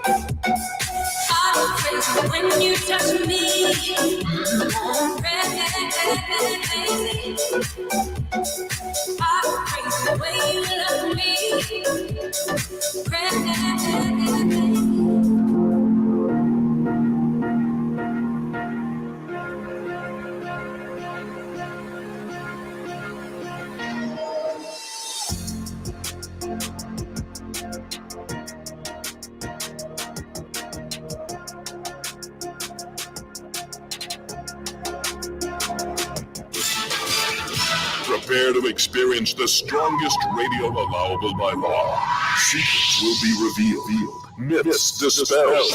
I'm crazy when you touch me. I'm crazy. I'm crazy the way you love me. Crazy. Prepare to experience the strongest radio allowable by law. Secrets will be revealed. Myths dispelled.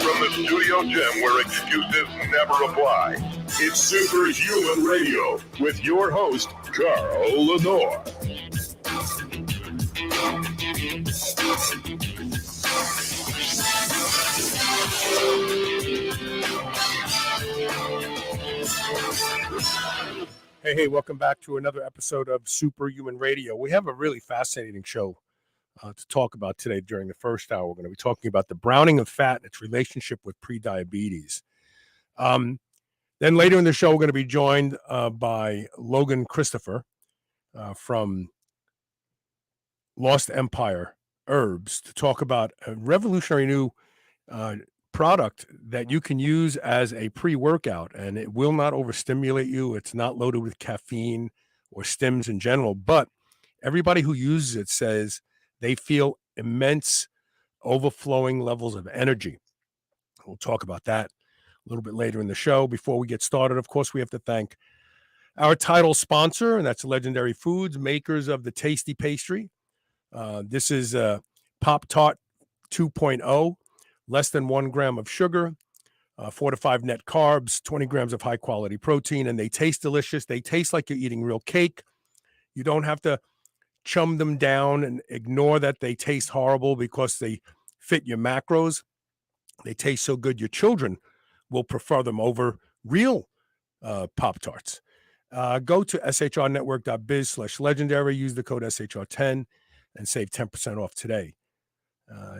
From the studio gym where excuses never apply, it's Superhuman Radio with your host, Carl Lenore. Hey, welcome back to another episode of Superhuman Radio. We have a really fascinating show to talk about today. During the first hour, we're going to be talking about the browning of fat and its relationship with prediabetes. Then later in the show, we're going to be joined by Logan Christopher from Lost Empire Herbs to talk about a revolutionary new product that you can use as a pre-workout, and it will not overstimulate you. It's not loaded with caffeine or stims in general, but everybody who uses it says they feel immense overflowing levels of energy. We'll talk about that a little bit later in the show. Before we get started, of course, we have to thank our title sponsor, and that's Legendary Foods, makers of the tasty pastry. This is Pop-Tart 2.0. Less than 1 gram of sugar, 4 to 5 net carbs, 20 grams of high-quality protein, and they taste delicious. They taste like you're eating real cake. You don't have to chum them down and ignore that they taste horrible because they fit your macros. They taste so good, your children will prefer them over real Pop-Tarts. Go to shrnetwork.biz/legendary, use the code SHR10, and save 10% off today.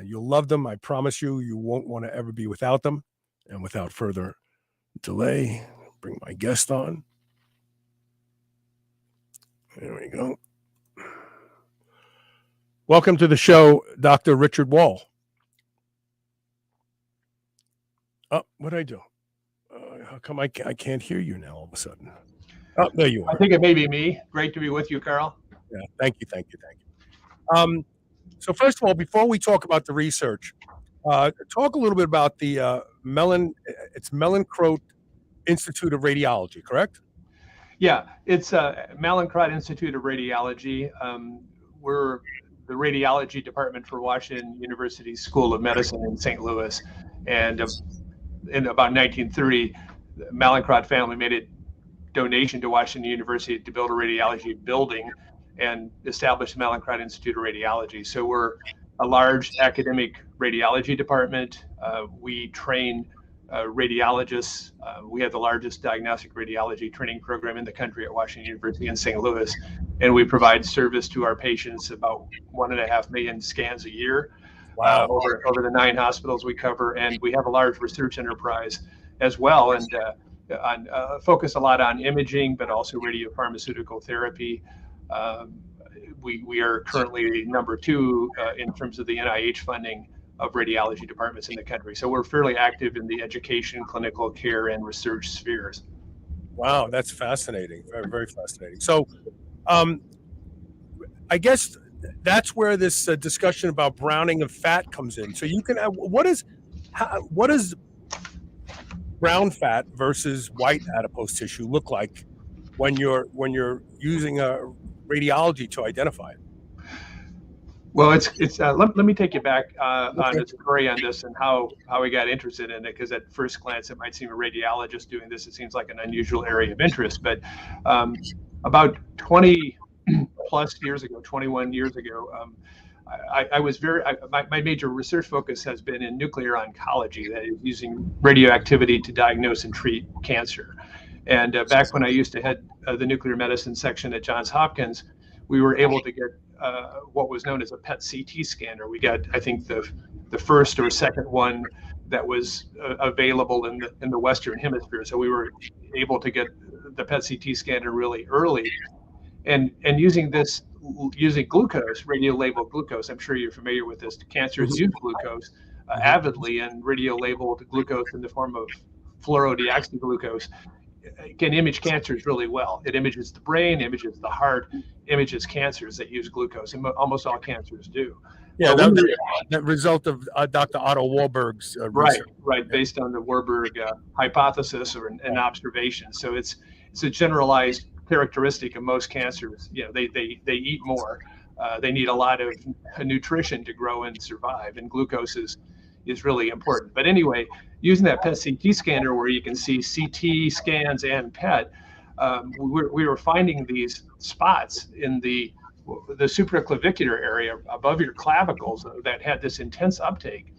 You'll love them. I promise you, you won't want to ever be without them. And without further delay, bring my guest on. There we go. Welcome to the show, Dr. Richard Wahl. Oh, what'd I do? How come I can't hear you now all of a sudden? Oh, there you are. I think it may be me. Great to be with you, Carl. Yeah, thank you. So first of all, before we talk about the research, talk a little bit about the Mallinckrodt Institute of Radiology, correct? Yeah, it's Mallinckrodt Institute of Radiology. We're the radiology department for Washington University School of Medicine in St. Louis. And in about 1930, the Mallinckrodt family made a donation to Washington University to build a radiology building and established the Mallinckrodt Institute of Radiology. So we're a large academic radiology department. We train radiologists. We have the largest diagnostic radiology training program in the country at Washington University in St. Louis. And we provide service to our patients, about 1.5 million scans a year. Wow. Over the 9 hospitals we cover. And we have a large research enterprise as well, and focus a lot on imaging, but also radiopharmaceutical therapy. We are currently number 2 in terms of the NIH funding of radiology departments in the country. So we're fairly active in the education, clinical care, and research spheres. Wow, that's fascinating. Very, very fascinating. So I guess that's where this discussion about browning of fat comes in. So you can, what is brown fat versus white adipose tissue look like when you're using a radiology to identify it? Well, let me take you back on the story on this and how we got interested in it, because at first glance it might seem a radiologist doing this, it seems like an unusual area of interest. But about 20 plus years ago, 21 years ago, my major research focus has been in nuclear oncology, that is using radioactivity to diagnose and treat cancer. And back when I used to head the nuclear medicine section at Johns Hopkins, we were able to get what was known as a PET CT scanner. We got, I think, the the first or second one that was available in the Western Hemisphere. So we were able to get the PET CT scanner really early, and using glucose, radio-labeled glucose. I'm sure you're familiar with this. Cancers use glucose avidly, and radio-labeled glucose in the form of fluorodeoxyglucose can image cancers really well. It images the brain, images the heart, images cancers that use glucose, and almost all cancers do. Yeah, that result of Dr. Otto Warburg's research. Right, based on the Warburg hypothesis or an observation. So it's a generalized characteristic of most cancers. They eat more. They need a lot of nutrition to grow and survive, and glucose is really important. But anyway, using that PET CT scanner where you can see CT scans and PET, we were finding these spots in the supraclavicular area above your clavicles that had this intense uptake,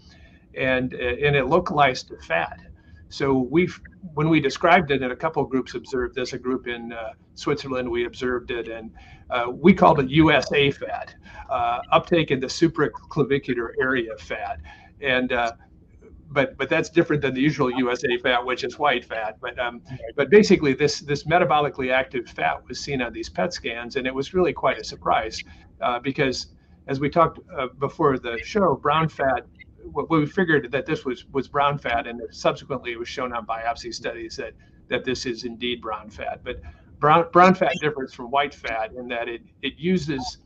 and it localized to fat. So when we described it, and a couple of groups observed this, a group in Switzerland, we observed it, and we called it USA fat, uptake in the supraclavicular area fat. And but that's different than the usual USA fat, which is white fat. But basically, this metabolically active fat was seen on these PET scans, and it was really quite a surprise because, as we talked before the show, brown fat. We figured that this was brown fat, and subsequently it was shown on biopsy studies that this is indeed brown fat. But brown fat differs from white fat in that it uses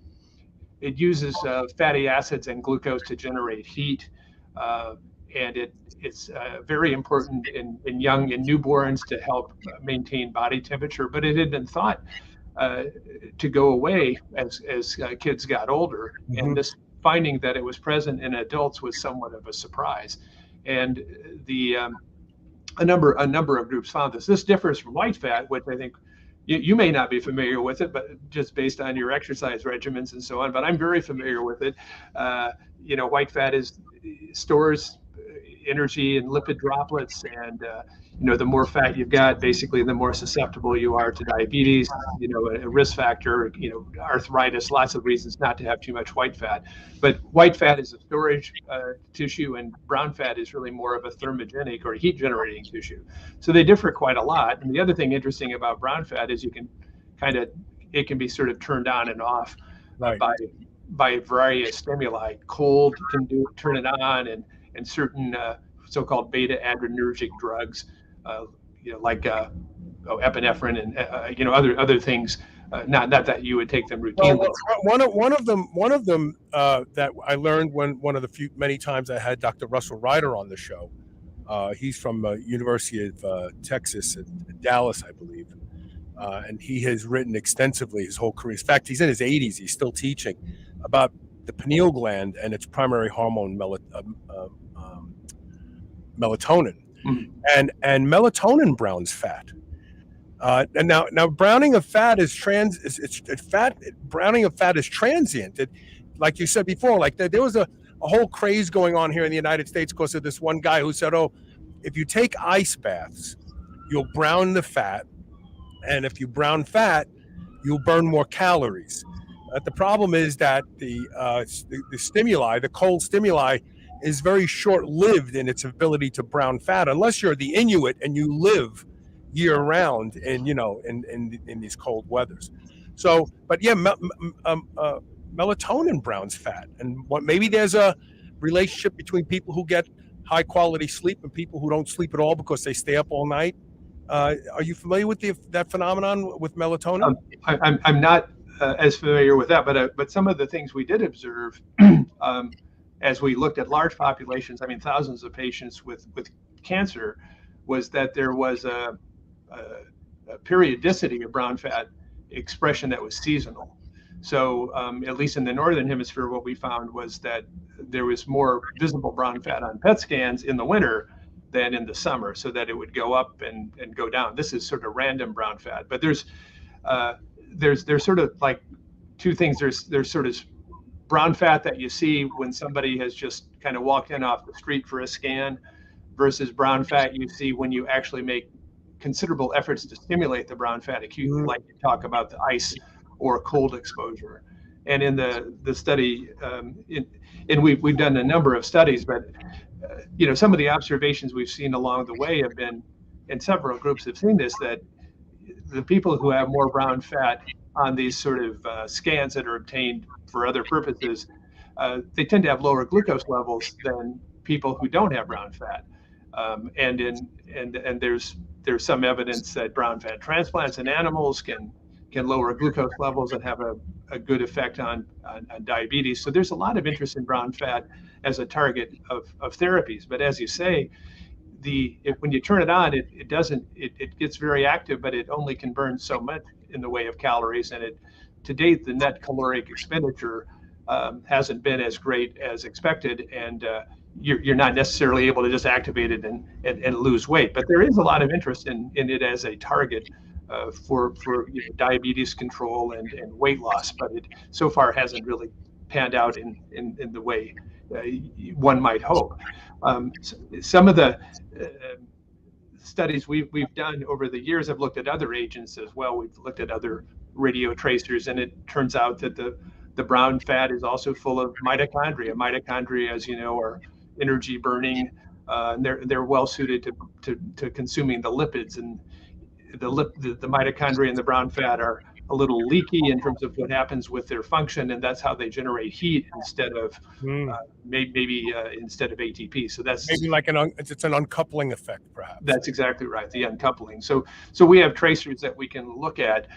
fatty acids and glucose to generate heat. And it's very important in newborns to help maintain body temperature. But it had been thought to go away as kids got older, and this finding that it was present in adults was somewhat of a surprise. And a number of groups found this. This differs from white fat, which I think you may not be familiar with it, but just based on your exercise regimens and so on. But I'm very familiar with it. White fat stores energy in lipid droplets, and the more fat you've got, basically the more susceptible you are to diabetes, a risk factor, arthritis, lots of reasons not to have too much white fat. But white fat is a storage tissue, and brown fat is really more of a thermogenic or heat generating tissue. So they differ quite a lot. And the other thing interesting about brown fat is it can be sort of turned on and off by various stimuli. Cold can turn it on, and certain so-called beta adrenergic drugs, like epinephrine and other things. Not that you would take them routinely. Well, one of them that I learned when one of the many times I had Dr. Russell Ryder on the show. He's from University of Texas at Dallas, I believe, and he has written extensively his whole career. In fact, he's in his 80s. He's still teaching about the pineal gland and its primary hormone melatonin, and melatonin browns fat. And now browning of fat is browning of fat is transient. Like you said before, like there was a whole craze going on here in the United States because of this one guy who said, "Oh, if you take ice baths, you'll brown the fat, and if you brown fat, you'll burn more calories." The problem is that the stimuli, the cold stimuli, is very short-lived in its ability to brown fat, unless you're the Inuit and you live year-round in these cold weathers. So, but yeah, melatonin browns fat, and maybe there's a relationship between people who get high-quality sleep and people who don't sleep at all because they stay up all night. Are you familiar with that phenomenon with melatonin? I'm not as familiar with that, but some of the things we did observe as we looked at large populations, I mean thousands of patients with cancer, was that there was a periodicity of brown fat expression that was seasonal. So at least in the northern hemisphere, what we found was that there was more visible brown fat on PET scans in the winter than in the summer, so that it would go up and go down. This is sort of random brown fat, but there's sort of like two things. There's sort of brown fat that you see when somebody has just kind of walked in off the street for a scan, versus brown fat you see when you actually make considerable efforts to stimulate the brown fat acutely, like you talk about the ice or cold exposure. And in the study, and we've done a number of studies, but some of the observations we've seen along the way have been, and several groups have seen this, that the people who have more brown fat on these sort of scans that are obtained for other purposes, they tend to have lower glucose levels than people who don't have brown fat. And there's some evidence that brown fat transplants in animals can lower glucose levels and have a good effect on diabetes. So there's a lot of interest in brown fat as a target of therapies. But as you say, when you turn it on, it gets very active, but it only can burn so much in the way of calories. And to date, the net caloric expenditure hasn't been as great as expected. And you're not necessarily able to just activate it and lose weight. But there is a lot of interest in it as a target for diabetes control and weight loss, but it so far hasn't really panned out in the way one might hope. Some of the studies we've done over the years have looked at other agents as well. We've looked at other radio tracers, and it turns out that the brown fat is also full of mitochondria. Mitochondria, as you know, are energy burning. And they're well suited to consuming the lipids, and the mitochondria in the brown fat are a little leaky in terms of what happens with their function, and that's how they generate heat instead of maybe instead of ATP. So that's maybe like it's an uncoupling effect, perhaps. That's exactly right, the uncoupling. So we have tracers that we can look at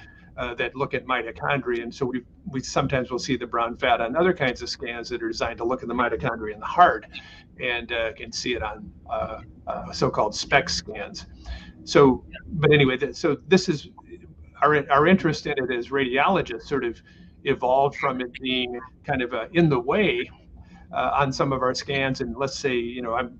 that look at mitochondria, and so we sometimes will see the brown fat on other kinds of scans that are designed to look at the mitochondria in the heart, and can see it on so-called SPECT scans. So, but anyway, so this is our interest in it as radiologists sort of evolved from it being kind of in the way on some of our scans. And let's say, I'm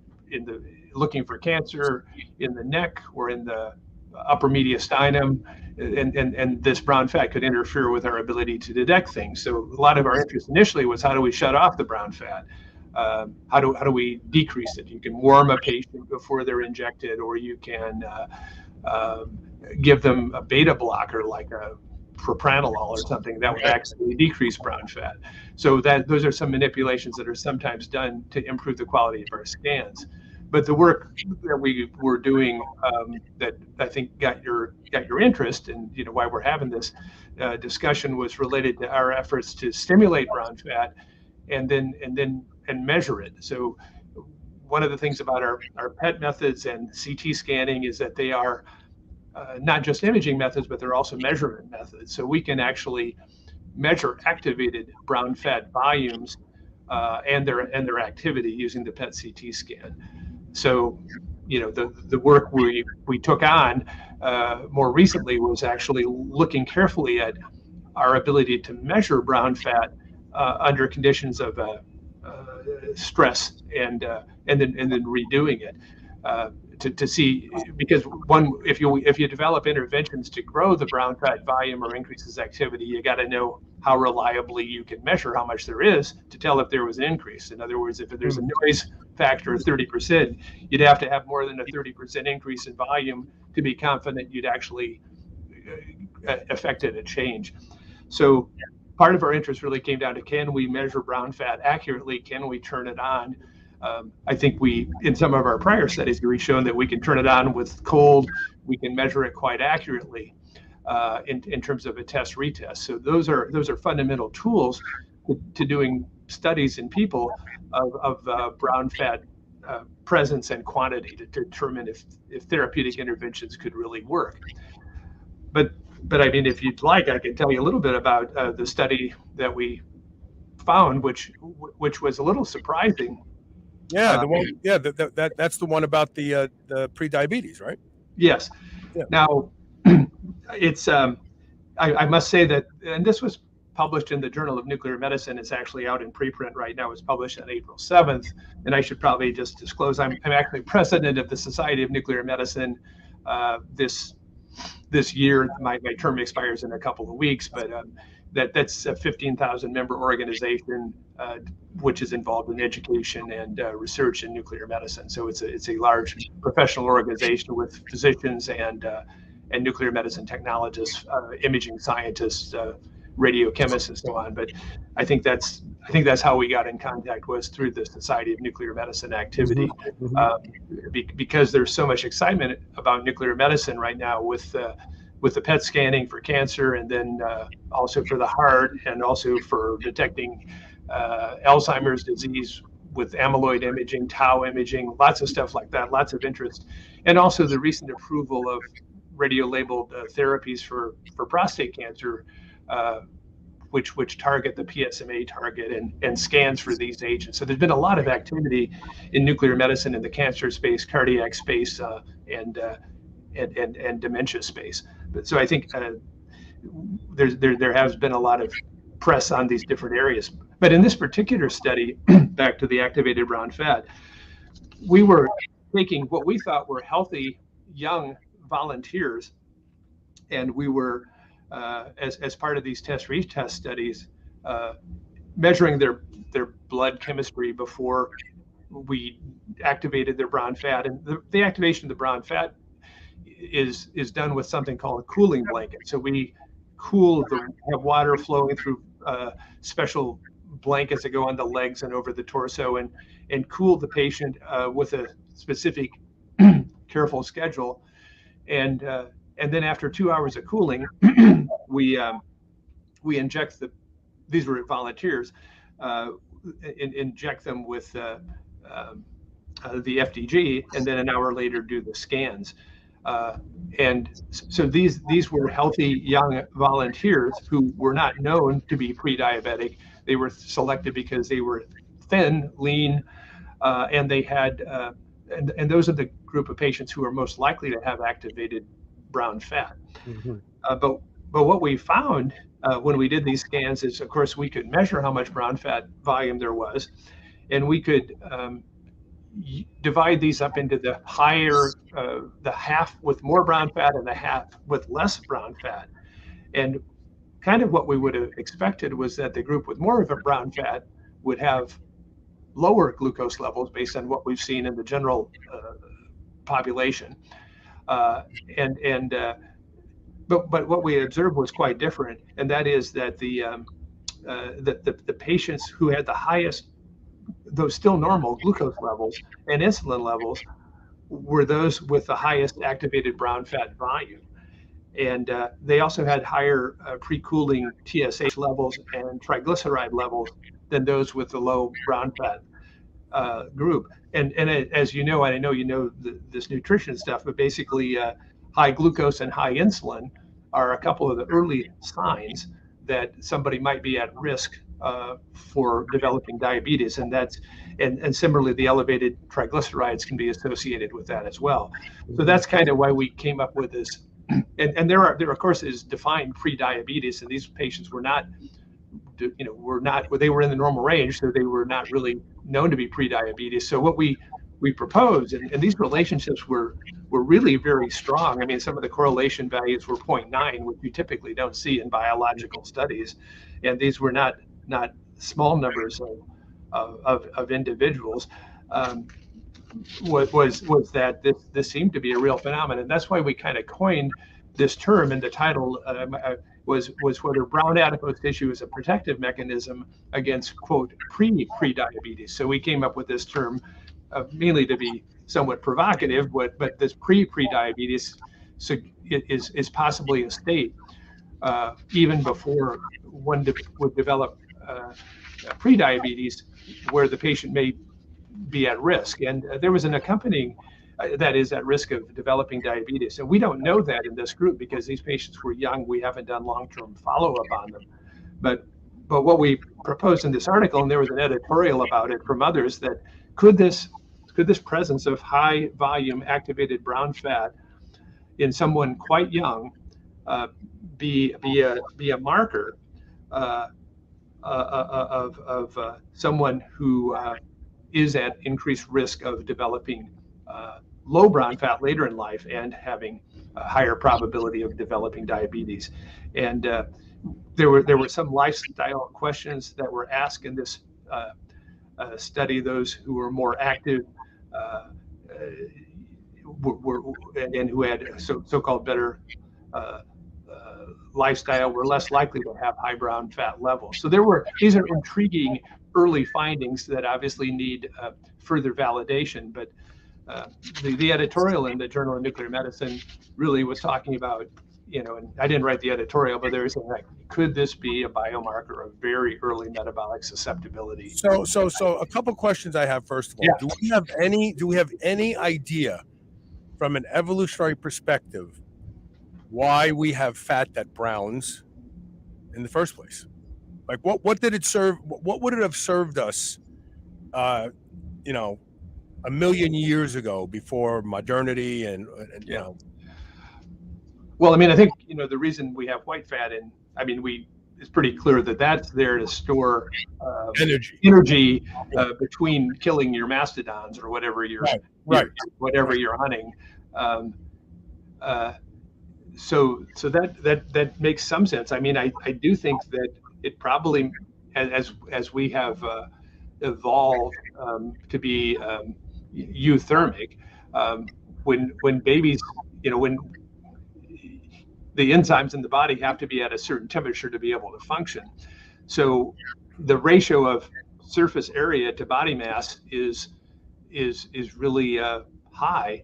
looking for cancer in the neck or in the upper mediastinum, and this brown fat could interfere with our ability to detect things. So a lot of our interest initially was, how do we shut off the brown fat? How do we decrease it? You can warm a patient before they're injected, or you can give them a beta blocker like a propranolol or something that would actually decrease brown fat. So those are some manipulations that are sometimes done to improve the quality of our scans. But the work that we were doing that I think got your interest, and why we're having this discussion, was related to our efforts to stimulate brown fat and measure it. So one of the things about our PET methods and CT scanning is that they are not just imaging methods, but they're also measurement methods. So we can actually measure activated brown fat volumes and their activity using the PET CT scan. So, the work we took on more recently was actually looking carefully at our ability to measure brown fat under conditions of stress, and then redoing it to see, because if you develop interventions to grow the brown fat volume or increases activity, you got to know how reliably you can measure how much there is to tell if there was an increase. In other words, if there's a noise factor of 30%, you'd have to have more than a 30% increase in volume to be confident you'd actually affected a change. So part of our interest really came down to, can we measure brown fat accurately? Can we turn it on? I think in some of our prior studies, we've shown that we can turn it on with cold. We can measure it quite accurately in terms of a test retest. So those are fundamental tools to doing studies in people of brown fat presence and quantity to determine if therapeutic interventions could really work. But I mean, if you'd like, I can tell you a little bit about the study that we found, which was a little surprising. Yeah, that's the one about the pre-diabetes, right? Yes. Yeah. Now, it's I must say that, and this was published in the Journal of Nuclear Medicine. It's actually out in preprint right now. It was published on April 7th, and I should probably just disclose I'm actually president of the Society of Nuclear Medicine this year. My term expires in a couple of weeks, but that's a 15,000 member organization which is involved in education and research in nuclear medicine. So it's a large professional organization with physicians and nuclear medicine technologists, imaging scientists, radiochemists and so on. But I think that's how we got in contact, was through the Society of Nuclear Medicine activity, because there's so much excitement about nuclear medicine right now with the PET scanning for cancer, and then also for the heart, and also for detecting Alzheimer's disease with amyloid imaging, tau imaging, lots of stuff like that, lots of interest. And also the recent approval of radio-labeled therapies for prostate cancer, which target the PSMA target, and scans for these agents. So there's been a lot of activity in nuclear medicine in the cancer space, cardiac space, and dementia space. But so I think there has been a lot of press on these different areas. But in this particular study, back to the activated brown fat, we were taking what we thought were healthy young volunteers, and we were, as part of these test-retest studies, measuring their blood chemistry before we activated their brown fat. And the activation of the brown fat is done with something called a cooling blanket. So we have water flowing through special blankets that go on the legs and over the torso, and cool the patient with a specific careful schedule. And then after 2 hours of cooling, we inject these were volunteers, inject them with the FDG, and then an hour later do the scans. And so these were healthy young volunteers who were not known to be pre-diabetic. They were selected because they were thin, lean, and they had, and those are the group of patients who are most likely to have activated brown fat. But what we found when we did these scans is, of course, we could measure how much brown fat volume there was, and we could divide these up into the higher, the half with more brown fat and the half with less brown fat. And kind of what we would have expected was that the group with more of a brown fat would have lower glucose levels based on what we've seen in the general population. But what we observed was quite different, and that is that the patients who had the highest, those still normal glucose levels and insulin levels, were those with the highest activated brown fat volume. And they also had higher pre-cooling TSH levels and triglyceride levels than those with the low brown fat group. And as you know, I know you know this nutrition stuff, but basically high glucose and high insulin are a couple of the early signs that somebody might be at risk for developing diabetes, and similarly, the elevated triglycerides can be associated with that as well. So that's kind of why we came up with this. And there of course is defined pre-diabetes, and these patients were not, they were in the normal range, so they were not really known to be pre-diabetes. So what we proposed, and these relationships were really very strong. I mean, some of the correlation values were 0.9, which you typically don't see in biological studies, and these were not small numbers of individuals. Was that this seemed to be a real phenomenon. And that's why we kind of coined this term, and the title was whether brown adipose tissue is a protective mechanism against, quote, pre-diabetes. So we came up with this term mainly to be somewhat provocative, but this pre-diabetes is possibly a state even before one would develop pre-diabetes, where the patient may be at risk. And there was an accompanying that is at risk of developing diabetes. And we don't know that in this group because these patients were young. We haven't done long-term follow-up on them. But what we proposed in this article, and there was an editorial about it from others, that could this presence of high volume activated brown fat in someone quite young be a marker of someone who is at increased risk of developing low brown fat later in life and having a higher probability of developing diabetes. And there were some lifestyle questions that were asked in this study. Those who were more active and who had so-called better lifestyle were less likely to have high brown fat levels. So these are intriguing early findings that obviously need further validation. But the editorial in the Journal of Nuclear Medicine really was talking about, and I didn't write the editorial, but they were saying, like, could this be a biomarker of very early metabolic susceptibility? So a couple questions I have. First of all, do we have any idea from an evolutionary perspective why we have fat that browns in the first place? Like, what did it serve? What would it have served us, a million years ago before modernity and Well, I mean, I think, the reason we have white fat it's pretty clear that that's there to store energy between killing your mastodons or whatever whatever you're hunting. So that makes some sense. I mean, I do think that it probably, as we have evolved to be euthermic, when babies, when the enzymes in the body have to be at a certain temperature to be able to function. So the ratio of surface area to body mass is really high.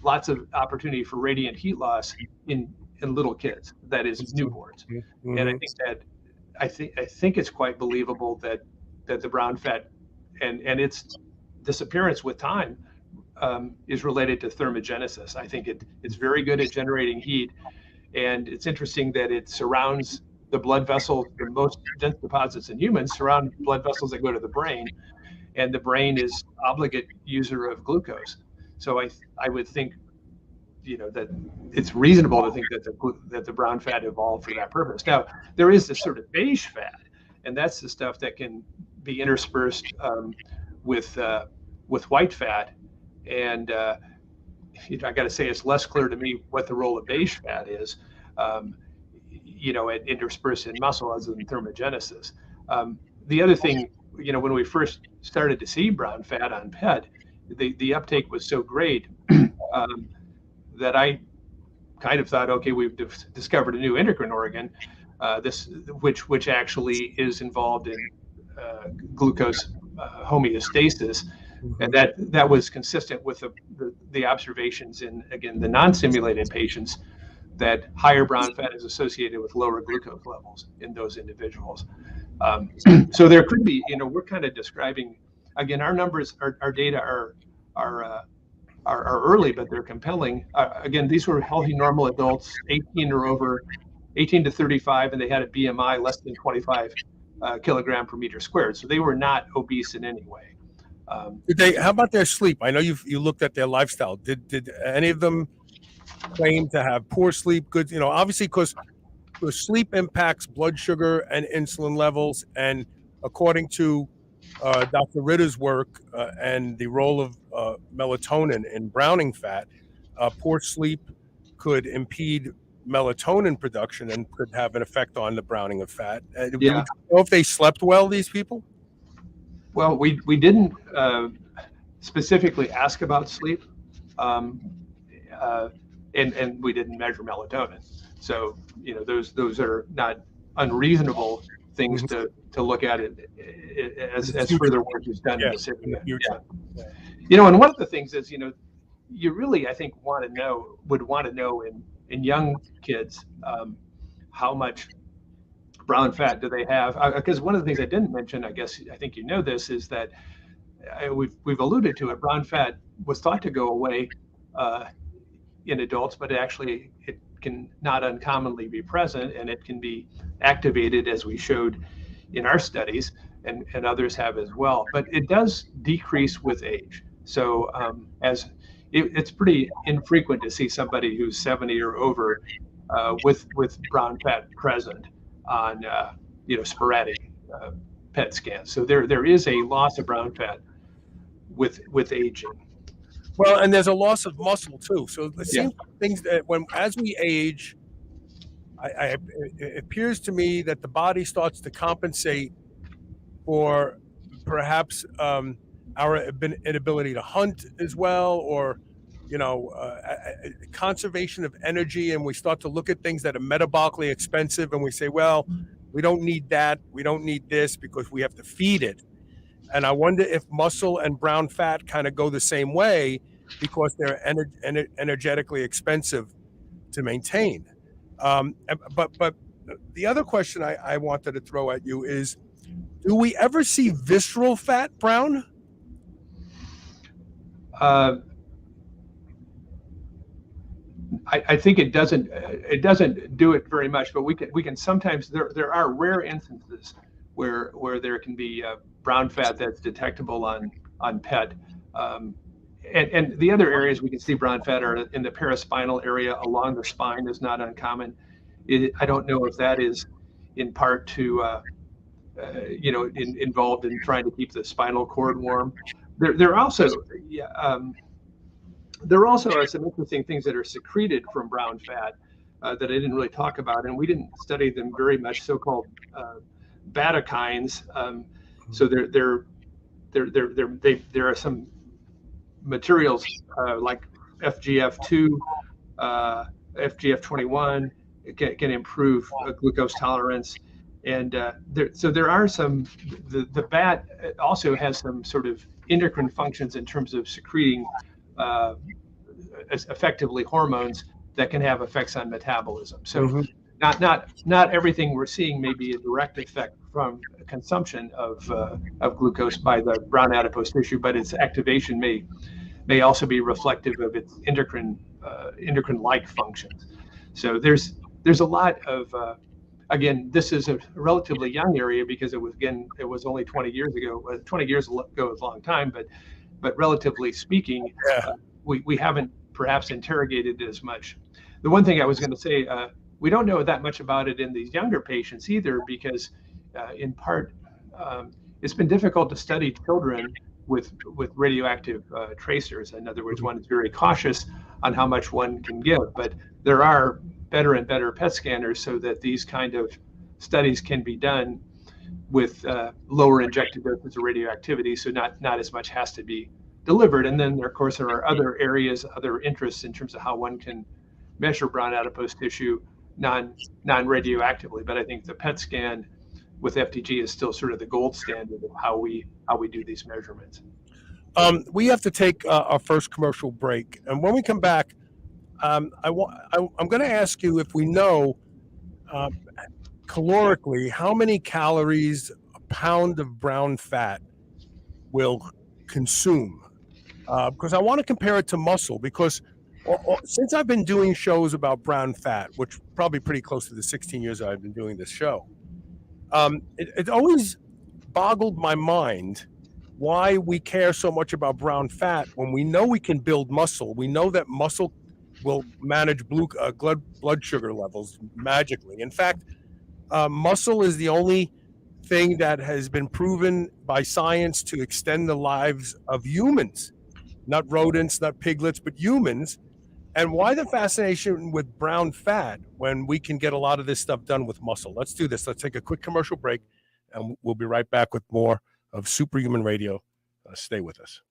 Lots of opportunity for radiant heat loss in little kids, that is newborns. Mm-hmm. And I think it's quite believable that the brown fat and its disappearance with time is related to thermogenesis. I think it's very good at generating heat. And it's interesting that it surrounds the blood vessels. The most dense deposits in humans surround blood vessels that go to the brain, and the brain is obligate user of glucose. So I would think, that it's reasonable to think that the brown fat evolved for that purpose. Now, there is this sort of beige fat, and that's the stuff that can be interspersed with white fat. And I got to say, it's less clear to me what the role of beige fat is, interspersed in muscle other than thermogenesis. The other thing, when we first started to see brown fat on PET, the uptake was so great that I kind of thought, okay, we've discovered a new endocrine organ, which actually is involved in glucose homeostasis. And that was consistent with the observations in, again, the non-stimulated patients, that higher brown fat is associated with lower glucose levels in those individuals. So there could be, we're kind of describing, again, our numbers, our data are early, but they're compelling. Again, these were healthy, normal adults, 18 or over, 18 to 35, and they had a BMI less than 25 kilogram per meter squared. So they were not obese in any way. How about their sleep? I know you looked at their lifestyle. Did any of them claim to have poor sleep? Good, obviously, because sleep impacts blood sugar and insulin levels, and according to Dr. Ritter's work and the role of melatonin in browning fat, poor sleep could impede melatonin production and could have an effect on the browning of fat. Do you know if they slept well, these people? Well, we didn't specifically ask about sleep, and we didn't measure melatonin. So those are not unreasonable things to look at it as further work is done in this area. And one of the things is, you really, I think, would want to know in young kids how much brown fat do they have? Because one of the things I didn't mention, I think this, is that we've alluded to it. Brown fat was thought to go away in adults, but actually it can not uncommonly be present, and it can be activated, as we showed in our studies, and others have as well. But it does decrease with age. So it's pretty infrequent to see somebody who's 70 or over with brown fat present on sporadic PET scans. So there is a loss of brown fat with aging. Well, and there's a loss of muscle too. So it seems things that as we age, it appears to me that the body starts to compensate for perhaps our inability to hunt as well, or conservation of energy, and we start to look at things that are metabolically expensive, and we say, well, we don't need that, we don't need this because we have to feed it. And I wonder if muscle and brown fat kind of go the same way because they're energetically expensive to maintain. But the other question I wanted to throw at you is, do we ever see visceral fat brown? I think it doesn't do it very much, but we can sometimes, there are rare instances where there can be brown fat that's detectable on PET. And the other areas we can see brown fat are in the paraspinal area along the spine is not uncommon. I don't know if that is in part to, involved in trying to keep the spinal cord warm. There also are some interesting things that are secreted from brown fat that I didn't really talk about, and we didn't study them very much. So-called badokines. So there are some materials like FGF2, FGF21 can improve glucose tolerance, and there are some. The bat also has some sort of endocrine functions in terms of secreting effectively hormones that can have effects on metabolism. So not everything we're seeing may be a direct effect from consumption of glucose by the brown adipose tissue, but its activation may also be reflective of its endocrine-like functions. So there's a lot of again, this is a relatively young area because it was only 20 years ago. 20 years ago is a long time, but relatively speaking, we haven't perhaps interrogated it as much. The one thing I was going to say, we don't know that much about it in these younger patients either, because in part, it's been difficult to study children with radioactive tracers. In other words, one is very cautious on how much one can give, but there are better and better PET scanners so that these kind of studies can be done with lower injected doses of radioactivity, so not as much has to be delivered. And then, of course, there are other areas, other interests in terms of how one can measure brown adipose tissue non-radioactively. But I think the PET scan with FDG is still sort of the gold standard of how we do these measurements. We have to take our first commercial break, and when we come back, I'm going to ask you if we know calorically how many calories a pound of brown fat will consume, because I want to compare it to muscle, because since I've been doing shows about brown fat, which probably pretty close to the 16 years I've been doing this show, it always boggled my mind why we care so much about brown fat when we know we can build muscle. We know that muscle will manage blood sugar levels magically. In fact, muscle is the only thing that has been proven by science to extend the lives of humans, not rodents, not piglets, but humans. And why the fascination with brown fat when we can get a lot of this stuff done with muscle? Let's do this. Let's take a quick commercial break, and we'll be right back with more of Superhuman Radio. Stay with us.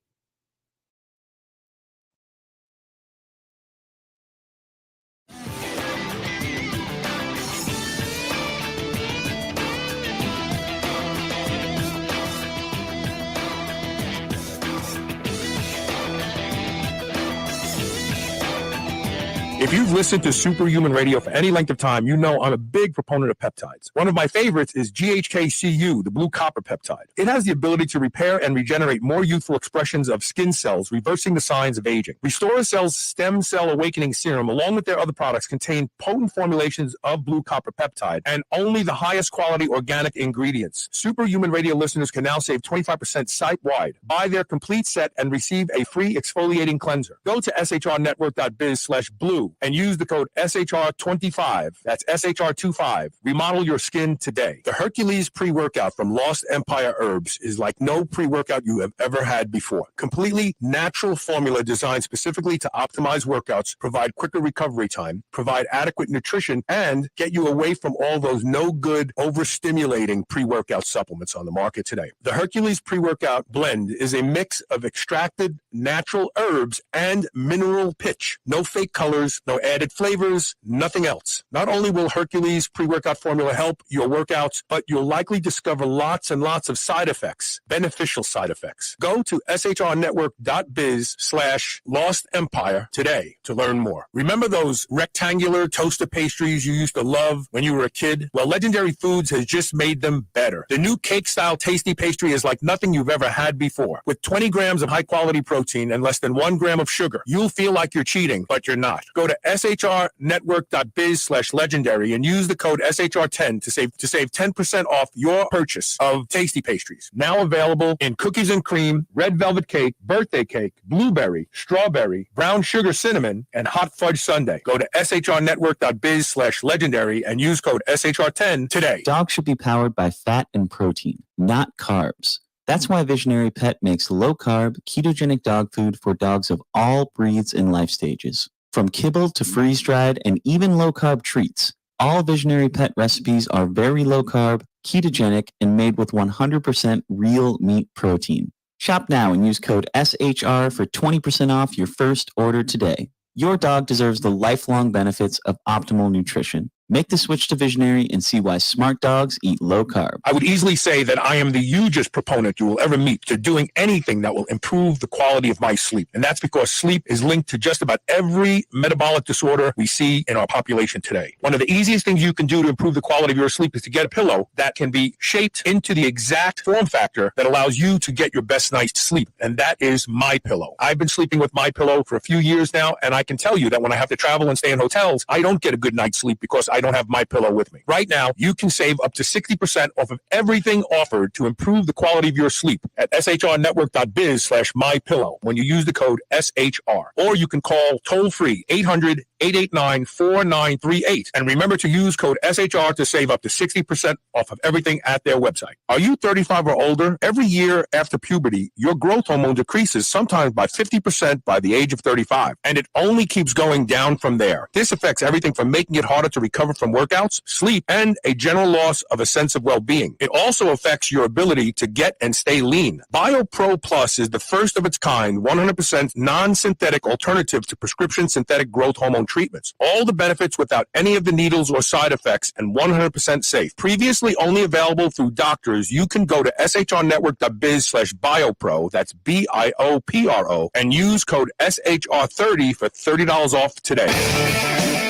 If you've listened to Superhuman Radio for any length of time, you know I'm a big proponent of peptides. One of my favorites is GHKCU, the blue copper peptide. It has the ability to repair and regenerate more youthful expressions of skin cells, reversing the signs of aging. Restore Cell's Stem Cell Awakening Serum, along with their other products, contain potent formulations of blue copper peptide and only the highest quality organic ingredients. Superhuman Radio listeners can now save 25% site-wide. Buy their complete set and receive a free exfoliating cleanser. Go to shrnetwork.biz/blue and use the code SHR25. That's SHR25. Remodel your skin today. The Hercules Pre-Workout from Lost Empire Herbs is like no pre-workout you have ever had before. Completely natural formula designed specifically to optimize workouts, provide quicker recovery time, provide adequate nutrition, and get you away from all those no-good, overstimulating pre-workout supplements on the market today. The Hercules Pre-Workout blend is a mix of extracted natural herbs and mineral pitch. No fake colors, no added flavors, nothing else. Not only will Hercules Pre-Workout formula help your workouts, but you'll likely discover lots and lots of side effects, beneficial side effects. Go to shrnetwork.biz/lostempire today to learn more. Remember those rectangular toaster pastries you used to love when you were a kid? Well, Legendary Foods has just made them better. The new cake-style tasty pastry is like nothing you've ever had before. With 20 grams of high-quality protein and less than 1 gram of sugar, you'll feel like you're cheating, but you're not. Go to shrnetwork.biz/legendary and use the code SHR10 to save 10% off your purchase of tasty pastries. Now available in cookies and cream, red velvet cake, birthday cake, blueberry, strawberry, brown sugar cinnamon, and hot fudge sundae. Go to shrnetwork.biz/legendary and use code SHR10 today. Dogs should be powered by fat and protein, not carbs. That's why Visionary Pet makes low-carb, ketogenic dog food for dogs of all breeds and life stages. From kibble to freeze-dried and even low-carb treats, all Visionary Pet recipes are very low-carb, ketogenic, and made with 100% real meat protein. Shop now and use code SHR for 20% off your first order today. Your dog deserves the lifelong benefits of optimal nutrition. Make the switch to Visionary and see why smart dogs eat low carb. I would easily say that I am the hugest proponent you will ever meet to doing anything that will improve the quality of my sleep. And that's because sleep is linked to just about every metabolic disorder we see in our population today. One of the easiest things you can do to improve the quality of your sleep is to get a pillow that can be shaped into the exact form factor that allows you to get your best night's sleep. And that is MyPillow. I've been sleeping with MyPillow for a few years now, and I can tell you that when I have to travel and stay in hotels, I don't get a good night's sleep because I don't have MyPillow with me. Right now, you can save up to 60% off of everything offered to improve the quality of your sleep at shrnetwork.biz/MyPillow when you use the code SHR. Or you can call toll-free 800-889-4938. And remember to use code SHR to save up to 60% off of everything at their website. Are you 35 or older? Every year after puberty, your growth hormone decreases sometimes by 50% by the age of 35. And it only keeps going down from there. This affects everything from making it harder to recover from workouts, sleep, and a general loss of a sense of well-being. It also affects your ability to get and stay lean. BioPro Plus is the first of its kind, 100% non-synthetic alternative to prescription synthetic growth hormone treatments. All the benefits without any of the needles or side effects and 100% safe. Previously only available through doctors, you can go to shrnetwork.biz/biopro, that's BIOPRO, and use code SHR30 for $30 off today.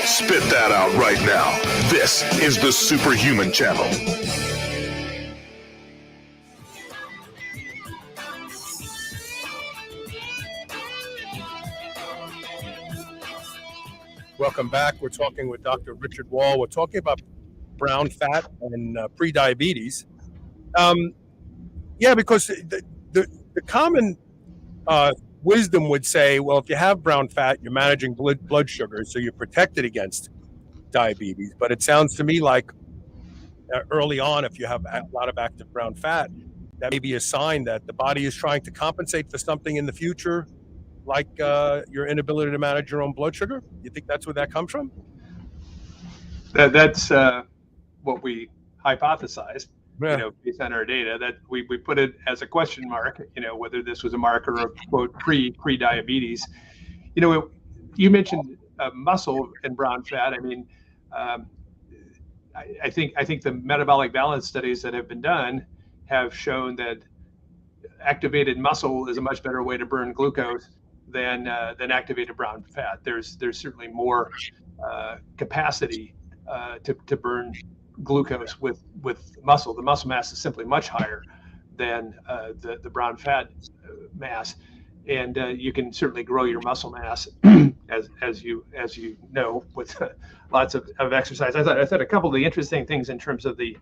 Spit that out right now. This is the Superhuman Channel. Welcome back. We're talking with Dr. Richard Wahl. We're talking about brown fat and pre-diabetes. Because the common wisdom would say, well, if you have brown fat, you're managing blood sugar, so you're protected against diabetes. But it sounds to me like early on, if you have a lot of active brown fat, that may be a sign that the body is trying to compensate for something in the future, like your inability to manage your own blood sugar. You think that's where that comes from? That's what we hypothesized. Yeah. Based on our data, that we put it as a question mark, whether this was a marker of quote pre-diabetes. You mentioned muscle and brown fat. I mean, I think the metabolic balance studies that have been done have shown that activated muscle is a much better way to burn glucose than activated brown fat. There's certainly more capacity to burn glucose with muscle. The muscle mass is simply much higher than the brown fat mass, and you can certainly grow your muscle mass as you know with lots of exercise. I thought a couple of the interesting things in terms of the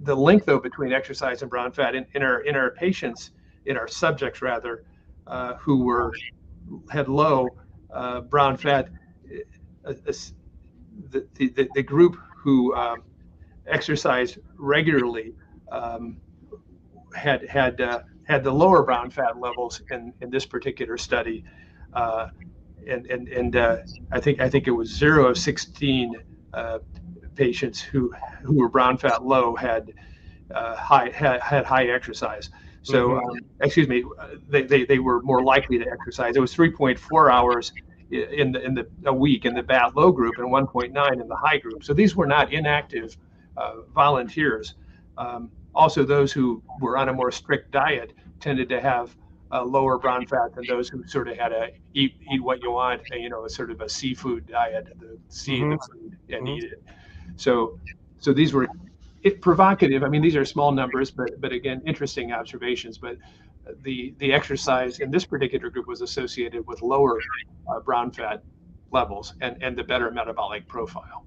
link though between exercise and brown fat in our patients, in our subjects rather, who had low brown fat, the group who exercised regularly had the lower brown fat levels in this particular study, and I think it was 0 of 16 patients who were brown fat low had high exercise. So excuse me, they were more likely to exercise. It was 3.4 hours in a week in the BAT low group and 1.9 in the high group. So these were not inactive volunteers. Also, those who were on a more strict diet tended to have lower brown fat than those who sort of had a eat what you want, a sort of a seafood diet, see the food and eat it. So these were provocative. I mean, these are small numbers, but again, interesting observations. But the exercise in this particular group was associated with lower brown fat levels and the better metabolic profile.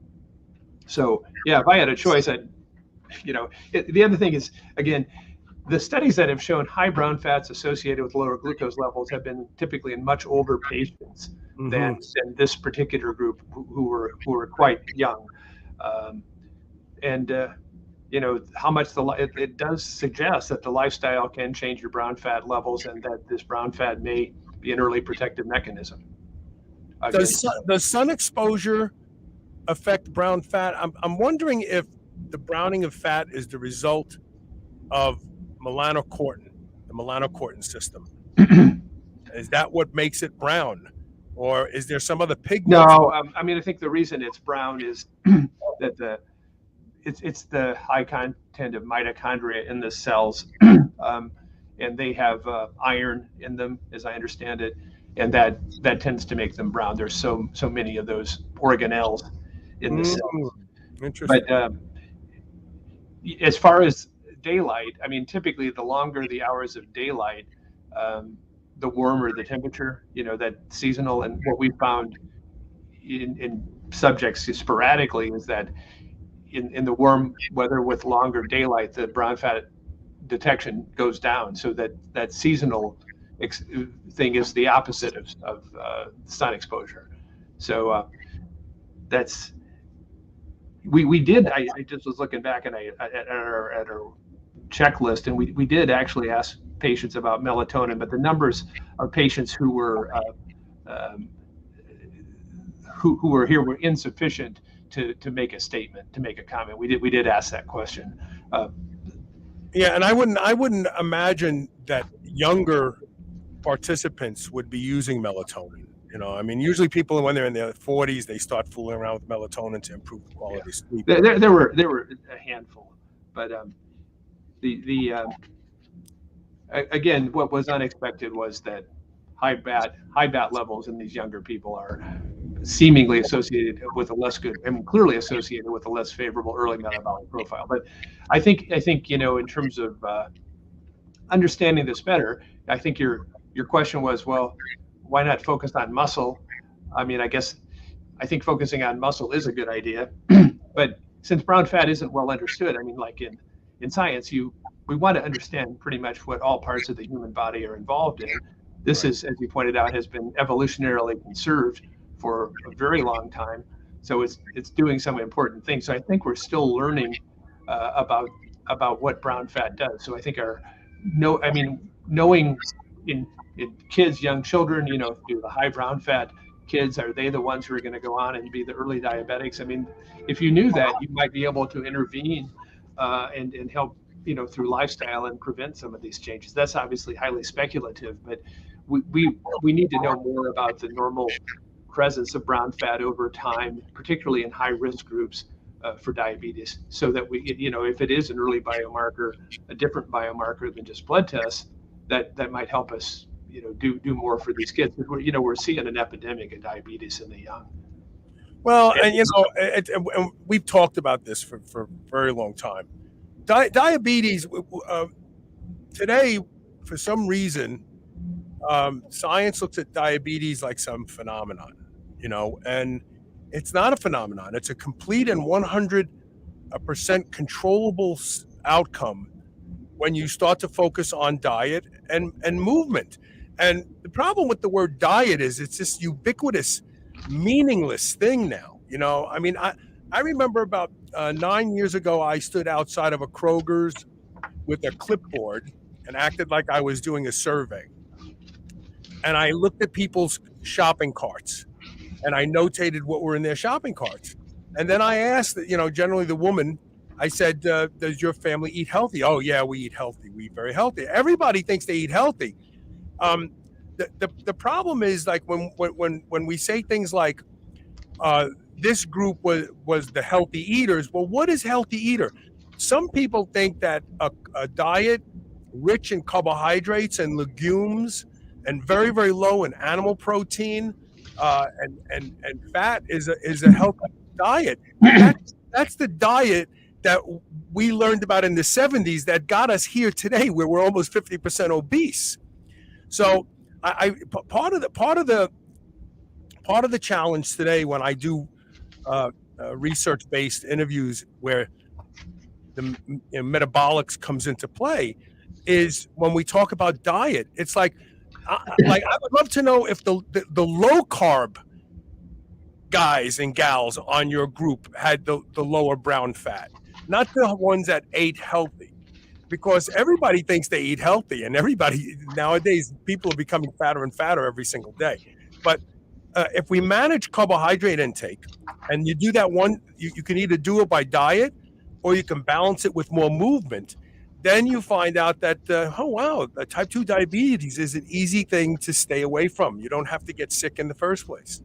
So yeah, if I had a choice, the other thing is, again, the studies that have shown high brown fats associated with lower glucose levels have been typically in much older patients than this particular group who were quite young. How much it does suggest that the lifestyle can change your brown fat levels, and that this brown fat may be an early protective mechanism. Does sun exposure affect brown fat? I'm wondering if the browning of fat is the result of melanocortin, the melanocortin system. Is that what makes it brown, or is there some other pigment? No, I think the reason it's brown is that it's the high content of mitochondria in the cells, and they have iron in them, as I understand it, and that tends to make them brown. There's so many of those organelles in the cells. Interesting. But as far as daylight, typically the longer the hours of daylight, the warmer the temperature, that seasonal. And what we found in subjects sporadically is that in the warm weather with longer daylight, the brown fat detection goes down. So that seasonal thing is the opposite of sun exposure. So that's, we did, I just was looking back and at our checklist, and we did actually ask patients about melatonin, but the numbers of patients who were here were insufficient to make a statement, to make a comment. We did ask that question. Yeah, and I wouldn't imagine that younger participants would be using melatonin. Usually people, when they're in their 40s, they start fooling around with melatonin to improve the quality of sleep. There were a handful, but again, what was unexpected was that high BAT levels in these younger people are seemingly associated with a less good, clearly associated with a less favorable early metabolic profile. But I think in terms of understanding this better, I think your question was, well, why not focus on muscle? I think focusing on muscle is a good idea, but since brown fat isn't well understood, like in science, we want to understand pretty much what all parts of the human body are involved in. This is, as you pointed out, has been evolutionarily conserved for a very long time. So it's doing some important things. So I think we're still learning about what brown fat does. So I think knowing in kids, young children, do the high brown fat kids, are they the ones who are going to go on and be the early diabetics? If you knew that, you might be able to intervene and help, through lifestyle and prevent some of these changes. That's obviously highly speculative, but we need to know more about the normal presence of brown fat over time, particularly in high risk groups for diabetes, so that we, if it is an early biomarker, a different biomarker than just blood tests, that might help us, do more for these kids. We're seeing an epidemic of diabetes in the young. Well, and we've talked about this for a very long time. Diabetes today, for some reason, science looks at diabetes like some phenomenon, and it's not a phenomenon. It's a complete and 100% controllable outcome when you start to focus on diet and movement. And the problem with the word diet is it's this ubiquitous, meaningless thing now. You know, I mean, I remember about 9 years ago, I stood outside of a Kroger's with a clipboard and acted like I was doing a survey. And I looked at people's shopping carts and I notated what were in their shopping carts. And then I asked, you know, generally the woman, I said, does your family eat healthy? Oh, yeah, we eat healthy. We eat very healthy. Everybody thinks they eat healthy. The problem is like when we say things like this group was the healthy eaters. Well, what is healthy eater? Some people think that a diet rich in carbohydrates and legumes and very, very low in animal protein and fat is a healthy diet. That's the diet that we learned about in the 70s that got us here today, where we're almost 50% obese. So part of the challenge today when I do research-based interviews where the metabolics comes into play is when we talk about diet. It's like I would love to know if the low carb guys and gals on your group had the lower brown fat, not the ones that ate healthy, because everybody thinks they eat healthy, and everybody nowadays, people are becoming fatter and fatter every single day. But if we manage carbohydrate intake, and you do that you can either do it by diet or you can balance it with more movement, then you find out that, oh, wow, type 2 diabetes is an easy thing to stay away from. You don't have to get sick in the first place.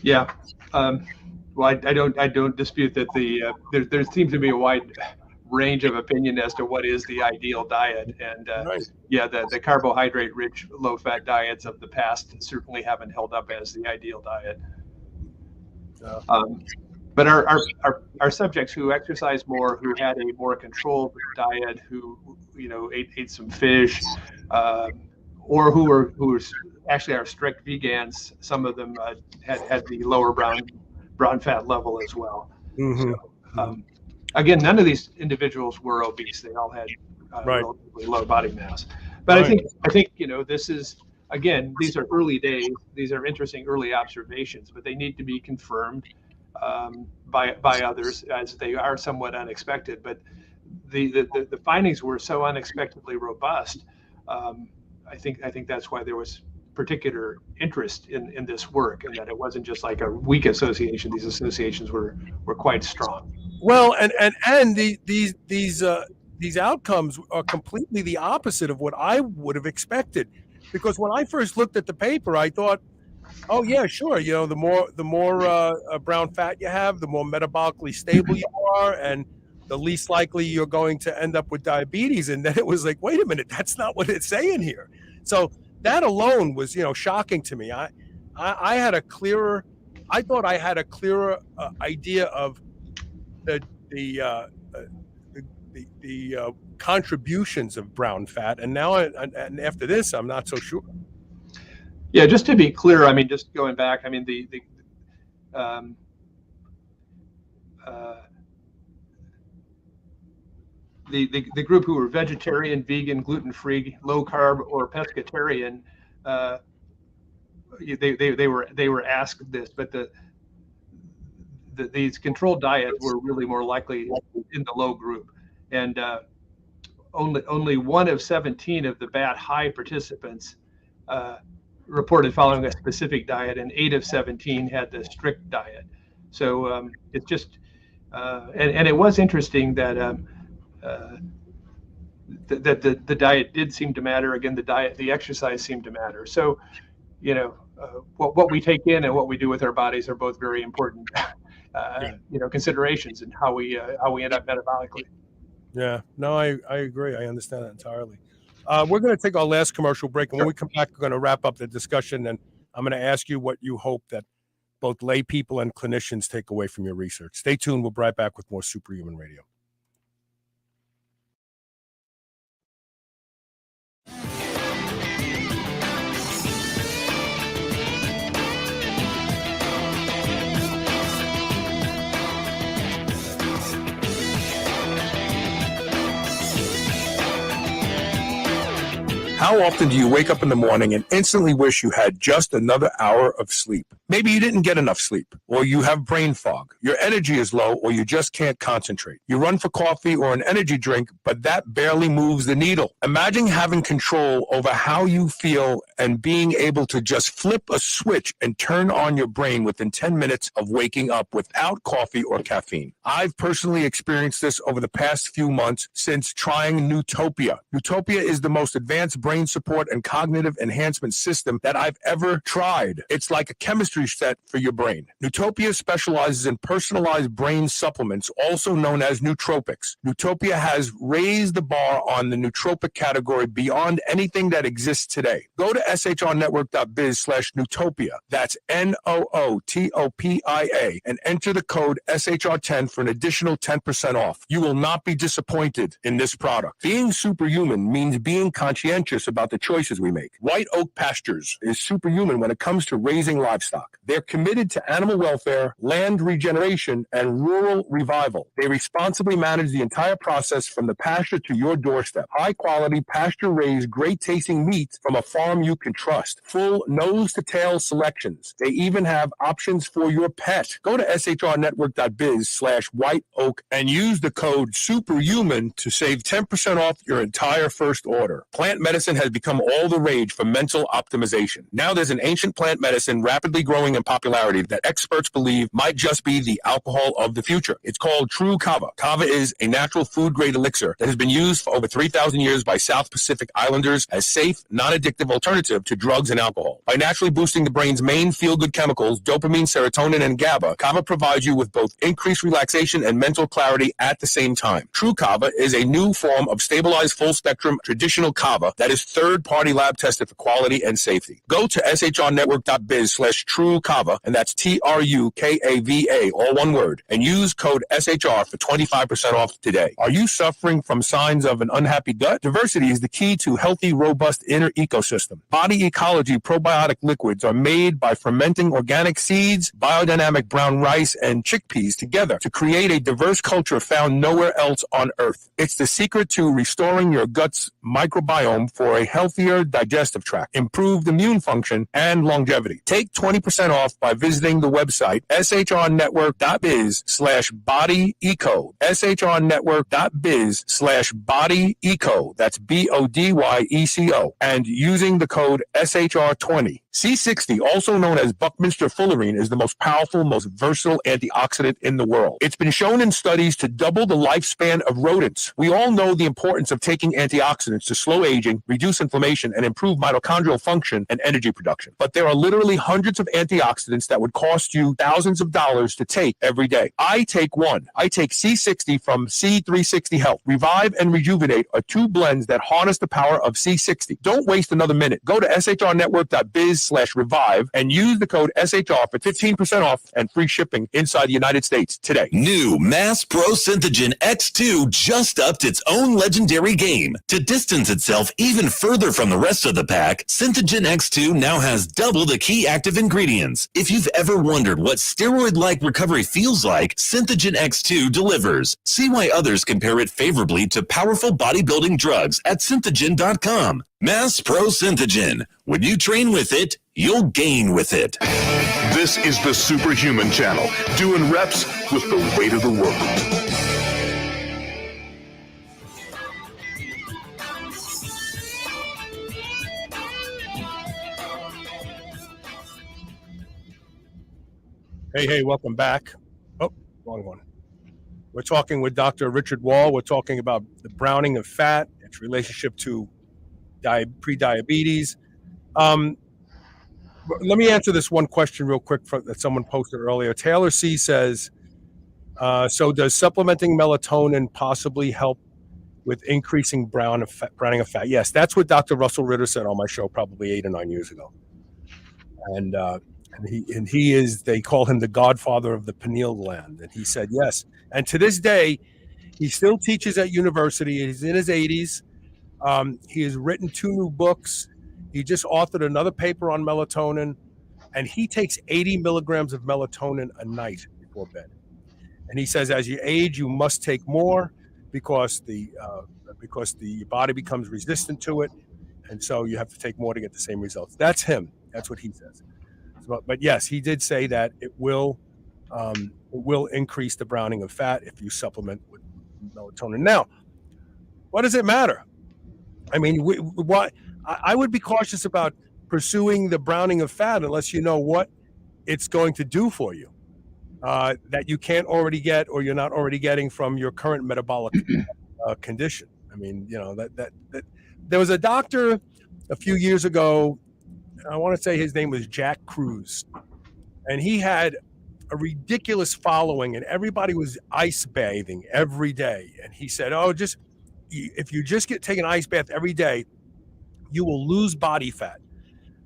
Yeah. Well, I don't dispute that there seems to be a wide range of opinion as to what is the ideal diet. And Right. yeah, the carbohydrate-rich, low-fat diets of the past certainly haven't held up as the ideal diet. But our subjects who exercise more, who had a more controlled diet, who ate some fish, or who were actually are strict vegans, some of them had the lower brown fat level as well. Mm-hmm. So, again, none of these individuals were obese. They all had Right. relatively low body mass. But Right. I think this is, again, these are early days. These are interesting early observations, but they need to be confirmed by others, as they are somewhat unexpected. But the findings were so unexpectedly robust. I think that's why there was particular interest in this work, and that it wasn't just like a weak association. These associations were quite strong. Well, and these outcomes are completely the opposite of what I would have expected, because when I first looked at the paper, I thought, oh yeah, sure, the more brown fat you have, the more metabolically stable you are, and the least likely you're going to end up with diabetes. And then it was like, wait a minute, that's not what it's saying here. So that alone was shocking to me. I thought I had a clearer idea of the contributions of brown fat, and now and after this, I'm not so sure. Yeah, just to be clear, I mean, just going back, I mean, the group who were vegetarian, vegan, gluten-free, low carb, or pescatarian, they were asked this, but these controlled diets were really more likely in the low group, and only 1 of 17 of the BAT high participants reported following a specific diet, and 8 of 17 had the strict diet. So it's just, and it was interesting that the diet did seem to matter. Again, the exercise seemed to matter. So, what we take in and what we do with our bodies are both very important, considerations in how we end up metabolically. Yeah, no, I agree. I understand that entirely. We're going to take our last commercial break, and when we come back, we're going to wrap up the discussion, and I'm going to ask you what you hope that both lay people and clinicians take away from your research. Stay tuned. We'll be right back with more Superhuman Radio. How often do you wake up in the morning and instantly wish you had just another hour of sleep? Maybe you didn't get enough sleep, or you have brain fog. Your energy is low, or you just can't concentrate. You run for coffee or an energy drink, but that barely moves the needle. Imagine having control over how you feel and being able to just flip a switch and turn on your brain within 10 minutes of waking up without coffee or caffeine. I've personally experienced this over the past few months since trying Newtopia. Newtopia is the most advanced brain support and cognitive enhancement system that I've ever tried. It's like a chemistry set for your brain. Newtopia specializes in personalized brain supplements, also known as nootropics. Newtopia has raised the bar on the nootropic category beyond anything that exists today. Go to shrnetwork.biz/Newtopia. That's NOOTOPIA and enter the code SHR10 for an additional 10% off. You will not be disappointed in this product. Being superhuman means being conscientious about the choices we make. White Oak Pastures is superhuman when it comes to raising livestock. They're committed to animal welfare, land regeneration, and rural revival. They responsibly manage the entire process from the pasture to your doorstep. High-quality, pasture-raised, great-tasting meat from a farm you can trust. Full nose-to-tail selections. They even have options for your pet. Go to shrnetwork.biz/whiteoak and use the code SUPERHUMAN to save 10% off your entire first order. Plant medicine has become all the rage for mental optimization. Now there's an ancient plant medicine rapidly growing in popularity that experts believe might just be the alcohol of the future. It's called True Kava. Kava is a natural food-grade elixir that has been used for over 3,000 years by South Pacific Islanders as safe, non-addictive alternative to drugs and alcohol. By naturally boosting the brain's main feel-good chemicals, dopamine, serotonin, and GABA, Kava provides you with both increased relaxation and mental clarity at the same time. True Kava is a new form of stabilized full-spectrum traditional Kava that is third-party lab tested for quality and safety. Go to shrnetwork.biz/True Kava, and that's TRUKAVA, all one word, and use code SHR for 25% off today. Are you suffering from signs of an unhappy gut? Diversity is the key to healthy, robust inner ecosystem. Body Ecology probiotic liquids are made by fermenting organic seeds, biodynamic brown rice, and chickpeas together to create a diverse culture found nowhere else on Earth. It's the secret to restoring your gut's microbiome for a healthier digestive tract, improved immune function, and longevity. Take 20% off by visiting the website shrnetwork.biz/bodyeco, shrnetwork.biz/bodyeco, that's BODYECO, and using the code SHR20. C60, also known as Buckminster fullerene, is the most powerful, most versatile antioxidant in the world. It's been shown in studies to double the lifespan of rodents. We all know the importance of taking antioxidants to slow aging, reduce inflammation, and improve mitochondrial function and energy production. But there are literally hundreds of antioxidants that would cost you thousands of dollars to take every day. I take one. I take C60 from C360 Health. Revive and Rejuvenate are two blends that harness the power of C60. Don't waste another minute. Go to shrnetwork.biz/revive and use the code SHR for 15% off and free shipping inside the United States today. New Mass Pro Synthogen X2 just upped its own legendary game. To distance itself even further from the rest of the pack, Synthogen X2 now has double the key active ingredients. If you've ever wondered what steroid-like recovery feels like, Synthogen X2 delivers. See why others compare it favorably to powerful bodybuilding drugs at synthogen.com. Mass Pro Synthogen. When you train with it, you'll gain with it. This is the Superhuman Channel, doing reps with the weight of the world. Hey, welcome back. Oh, wrong one. We're talking with Dr. Richard Wahl. We're talking about the browning of fat, its relationship to pre-diabetes. Let me answer this one question real quick that someone posted earlier. Taylor C. says, so does supplementing melatonin possibly help with increasing browning of fat? Yes, that's what Dr. Russell Ritter said on my show probably 8 or 9 years ago. And he is, they call him the godfather of the pineal gland. And he said, yes. And to this day, he still teaches at university. He's in his 80s. He has written 2 new books. He just authored another paper on melatonin, and he takes 80 milligrams of melatonin a night before bed. And he says, as you age, you must take more because the body becomes resistant to it. And so you have to take more to get the same results. That's him. That's what he says. But yes, he did say that it will increase the browning of fat if you supplement with melatonin. Now, what does it matter? I mean, I would be cautious about pursuing the browning of fat unless you know what it's going to do for you that you can't already get or you're not already getting from your current metabolic condition. I mean, you know, that there was a doctor a few years ago. I want to say his name was Jack Cruz, and he had a ridiculous following, and everybody was ice bathing every day. And he said, if you just take an ice bath every day, you will lose body fat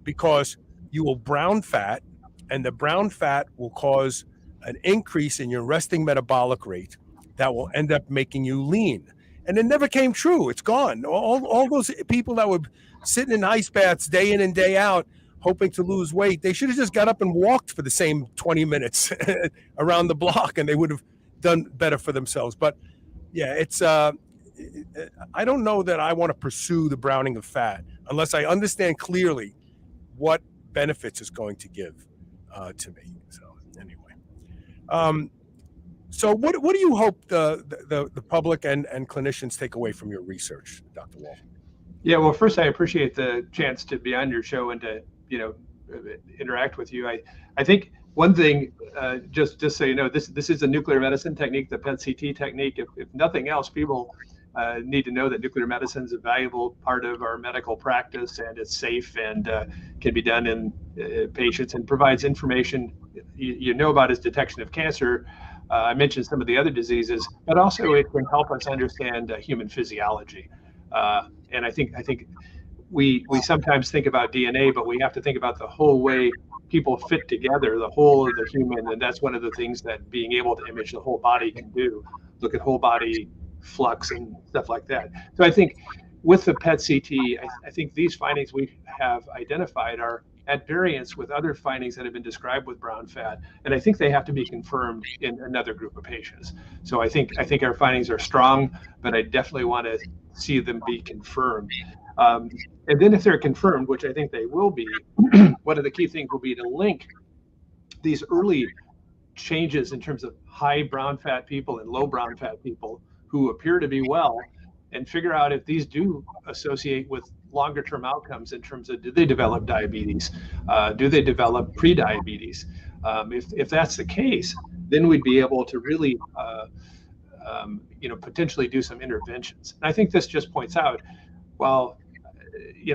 because you will brown fat, and the brown fat will cause an increase in your resting metabolic rate that will end up making you lean. And it never came true. It's gone. All those people that were sitting in ice baths day in and day out hoping to lose weight, they should have just got up and walked for the same 20 minutes around the block, and they would have done better for themselves. But yeah, it's I don't know that I want to pursue the browning of fat unless I understand clearly what benefits it's going to give to me. So anyway, so what do you hope the public and clinicians take away from your research, Dr. Wahl? Yeah, well, first, I appreciate the chance to be on your show and to, interact with you. I think one thing, just so you know, this is a nuclear medicine technique, the PET-CT technique. If nothing else, people need to know that nuclear medicine is a valuable part of our medical practice, and it's safe and can be done in patients and provides information you know about is detection of cancer. I mentioned some of the other diseases, but also it can help us understand human physiology. And I think we sometimes think about DNA, but we have to think about the whole way people fit together, the whole of the human, and that's one of the things that being able to image the whole body can do. Look at whole body flux and stuff like that. So I think with the PET-CT, I think these findings we have identified are at variance with other findings that have been described with brown fat, and I think they have to be confirmed in another group of patients. So I think our findings are strong, but I definitely want to see them be confirmed. And then if they're confirmed, which I think they will be, one of the key things will be to link these early changes in terms of high brown fat people and low brown fat people who appear to be well, and figure out if these do associate with longer term outcomes in terms of, do they develop diabetes? Do they develop pre-diabetes? If that's the case, then we'd be able to really potentially do some interventions. And I think this just points out, well,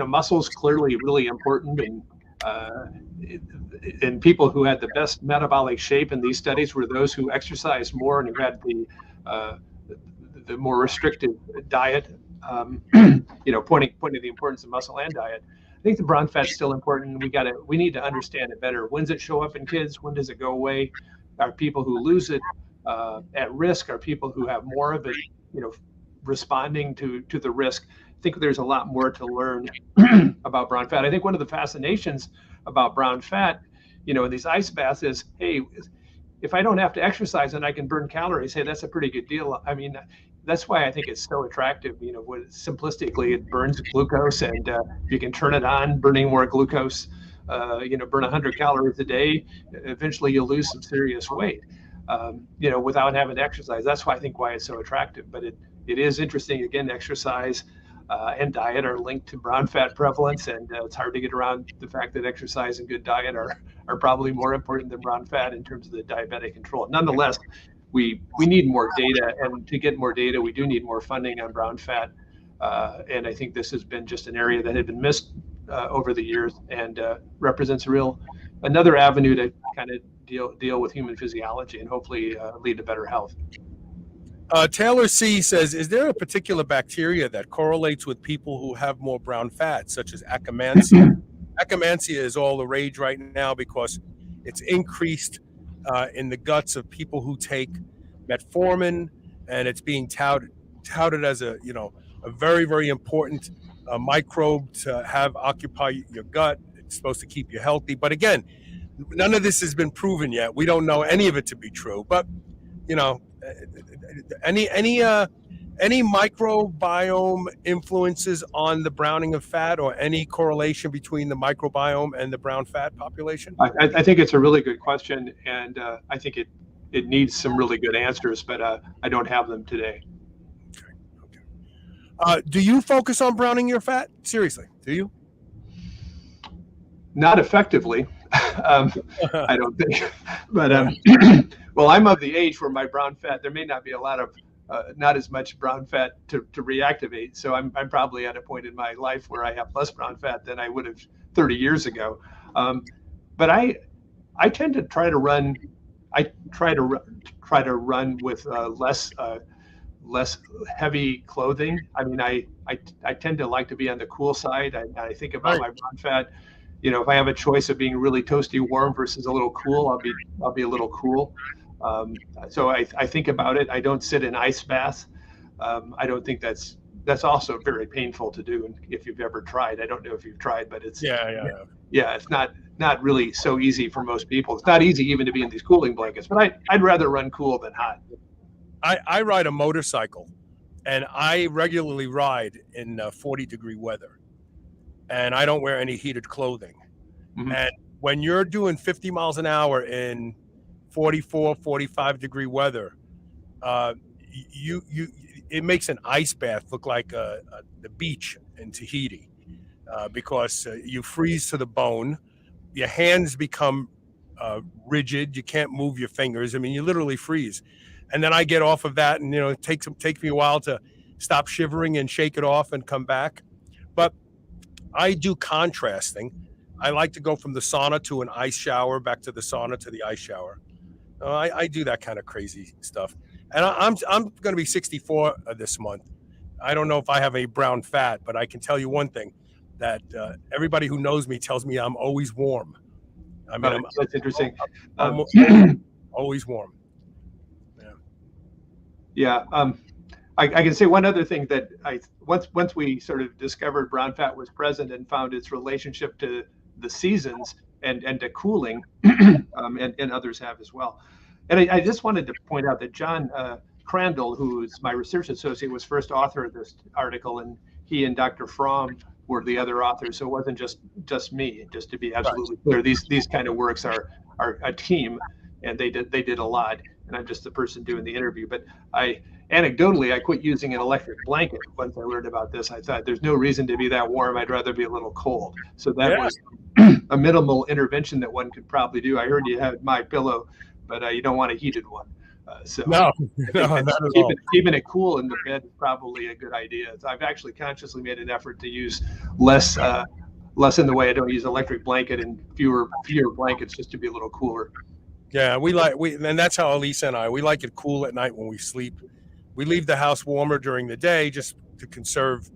muscle's clearly really important, and people who had the best metabolic shape in these studies were those who exercised more and who had the more restrictive diet, pointing to the importance of muscle and diet. I think the brown fat's still important. We need to understand it better. When does it show up in kids? When does it go away? Are people who lose it at risk? Are people who have more of it, responding to the risk? I think there's a lot more to learn about brown fat. I think one of the fascinations about brown fat, in these ice baths is, hey, if I don't have to exercise and I can burn calories, hey, that's a pretty good deal. I mean, that's why I think it's so attractive. Simplistically, it burns glucose, and if you can turn it on, burning more glucose, burn 100 calories a day, eventually you'll lose some serious weight, without having to exercise. That's why it's so attractive. But it is interesting, again, exercise and diet are linked to brown fat prevalence, and it's hard to get around the fact that exercise and good diet are probably more important than brown fat in terms of the diabetic control. Nonetheless, we need more data, and to get more data, we do need more funding on brown fat. And I think this has been just an area that had been missed over the years, and represents another avenue to kind of deal with human physiology and hopefully lead to better health. Taylor C says, is there a particular bacteria that correlates with people who have more brown fat, such as Akkermansia? Akkermansia is all the rage right now because it's increased in the guts of people who take metformin, and it's being touted as a very, very important microbe to have occupy your gut. It's supposed to keep you healthy. But again, none of this has been proven yet. We don't know any of it to be true. But, any Any microbiome influences on the browning of fat, or any correlation between the microbiome and the brown fat population? I think it's a really good question, and I think it needs some really good answers, but I don't have them today. Do you focus on browning your fat? Seriously, do you? Not effectively, I don't think. But well, I'm of the age where my brown fat, there may not be a lot of, not as much brown fat to reactivate. So I'm probably at a point in my life where I have less brown fat than I would have 30 years ago. But I tend to try to run. I try to run with less heavy clothing. I mean, I tend to like to be on the cool side. I think about my brown fat. You know, if I have a choice of being really toasty warm versus a little cool, I'll be a little cool. So I think about it. I don't sit in ice baths. I don't think that's also very painful to do. And if you've ever tried, I don't know if you've tried, but it's it's not really so easy for most people. It's not easy even to be in these cooling blankets. But I'd rather run cool than hot. I ride a motorcycle, and I regularly ride in 40-degree weather, and I don't wear any heated clothing. Mm-hmm. And when you're doing 50 miles an hour in 44, 45-degree weather, it makes an ice bath look like the beach in Tahiti, because you freeze to the bone. Your hands become rigid. You can't move your fingers. I mean, you literally freeze. And then I get off of that, and it takes me a while to stop shivering and shake it off and come back. But I do contrasting. I like to go from the sauna to an ice shower, back to the sauna to the ice shower. I do that kind of crazy stuff. And I'm going to be 64 this month. I don't know if I have a brown fat, but I can tell you one thing, that everybody who knows me tells me I'm always warm. I mean, that's interesting. I'm always warm. Yeah. I can say one other thing, that once we sort of discovered brown fat was present and found its relationship to the seasons and to cooling, and others have as well. And I just wanted to point out that John Crandall, who's my research associate, was first author of this article, and he and Dr. Fromm were the other authors. So it wasn't just me. Just to be absolutely clear, these kind of works are a team, and they did a lot, and I'm just the person doing the interview. But anecdotally, I quit using an electric blanket once I learned about this. I thought there's no reason to be that warm. I'd rather be a little cold. So that was a minimal intervention that one could probably do. I heard you had My Pillow, but you don't want a heated one. No, not at all. Keeping it cool in the bed is probably a good idea. I've actually consciously made an effort to use less in the way I don't use electric blanket, and fewer blankets, just to be a little cooler. Yeah, and that's how Elisa and we like it cool at night when we sleep. We leave the house warmer during the day just to conserve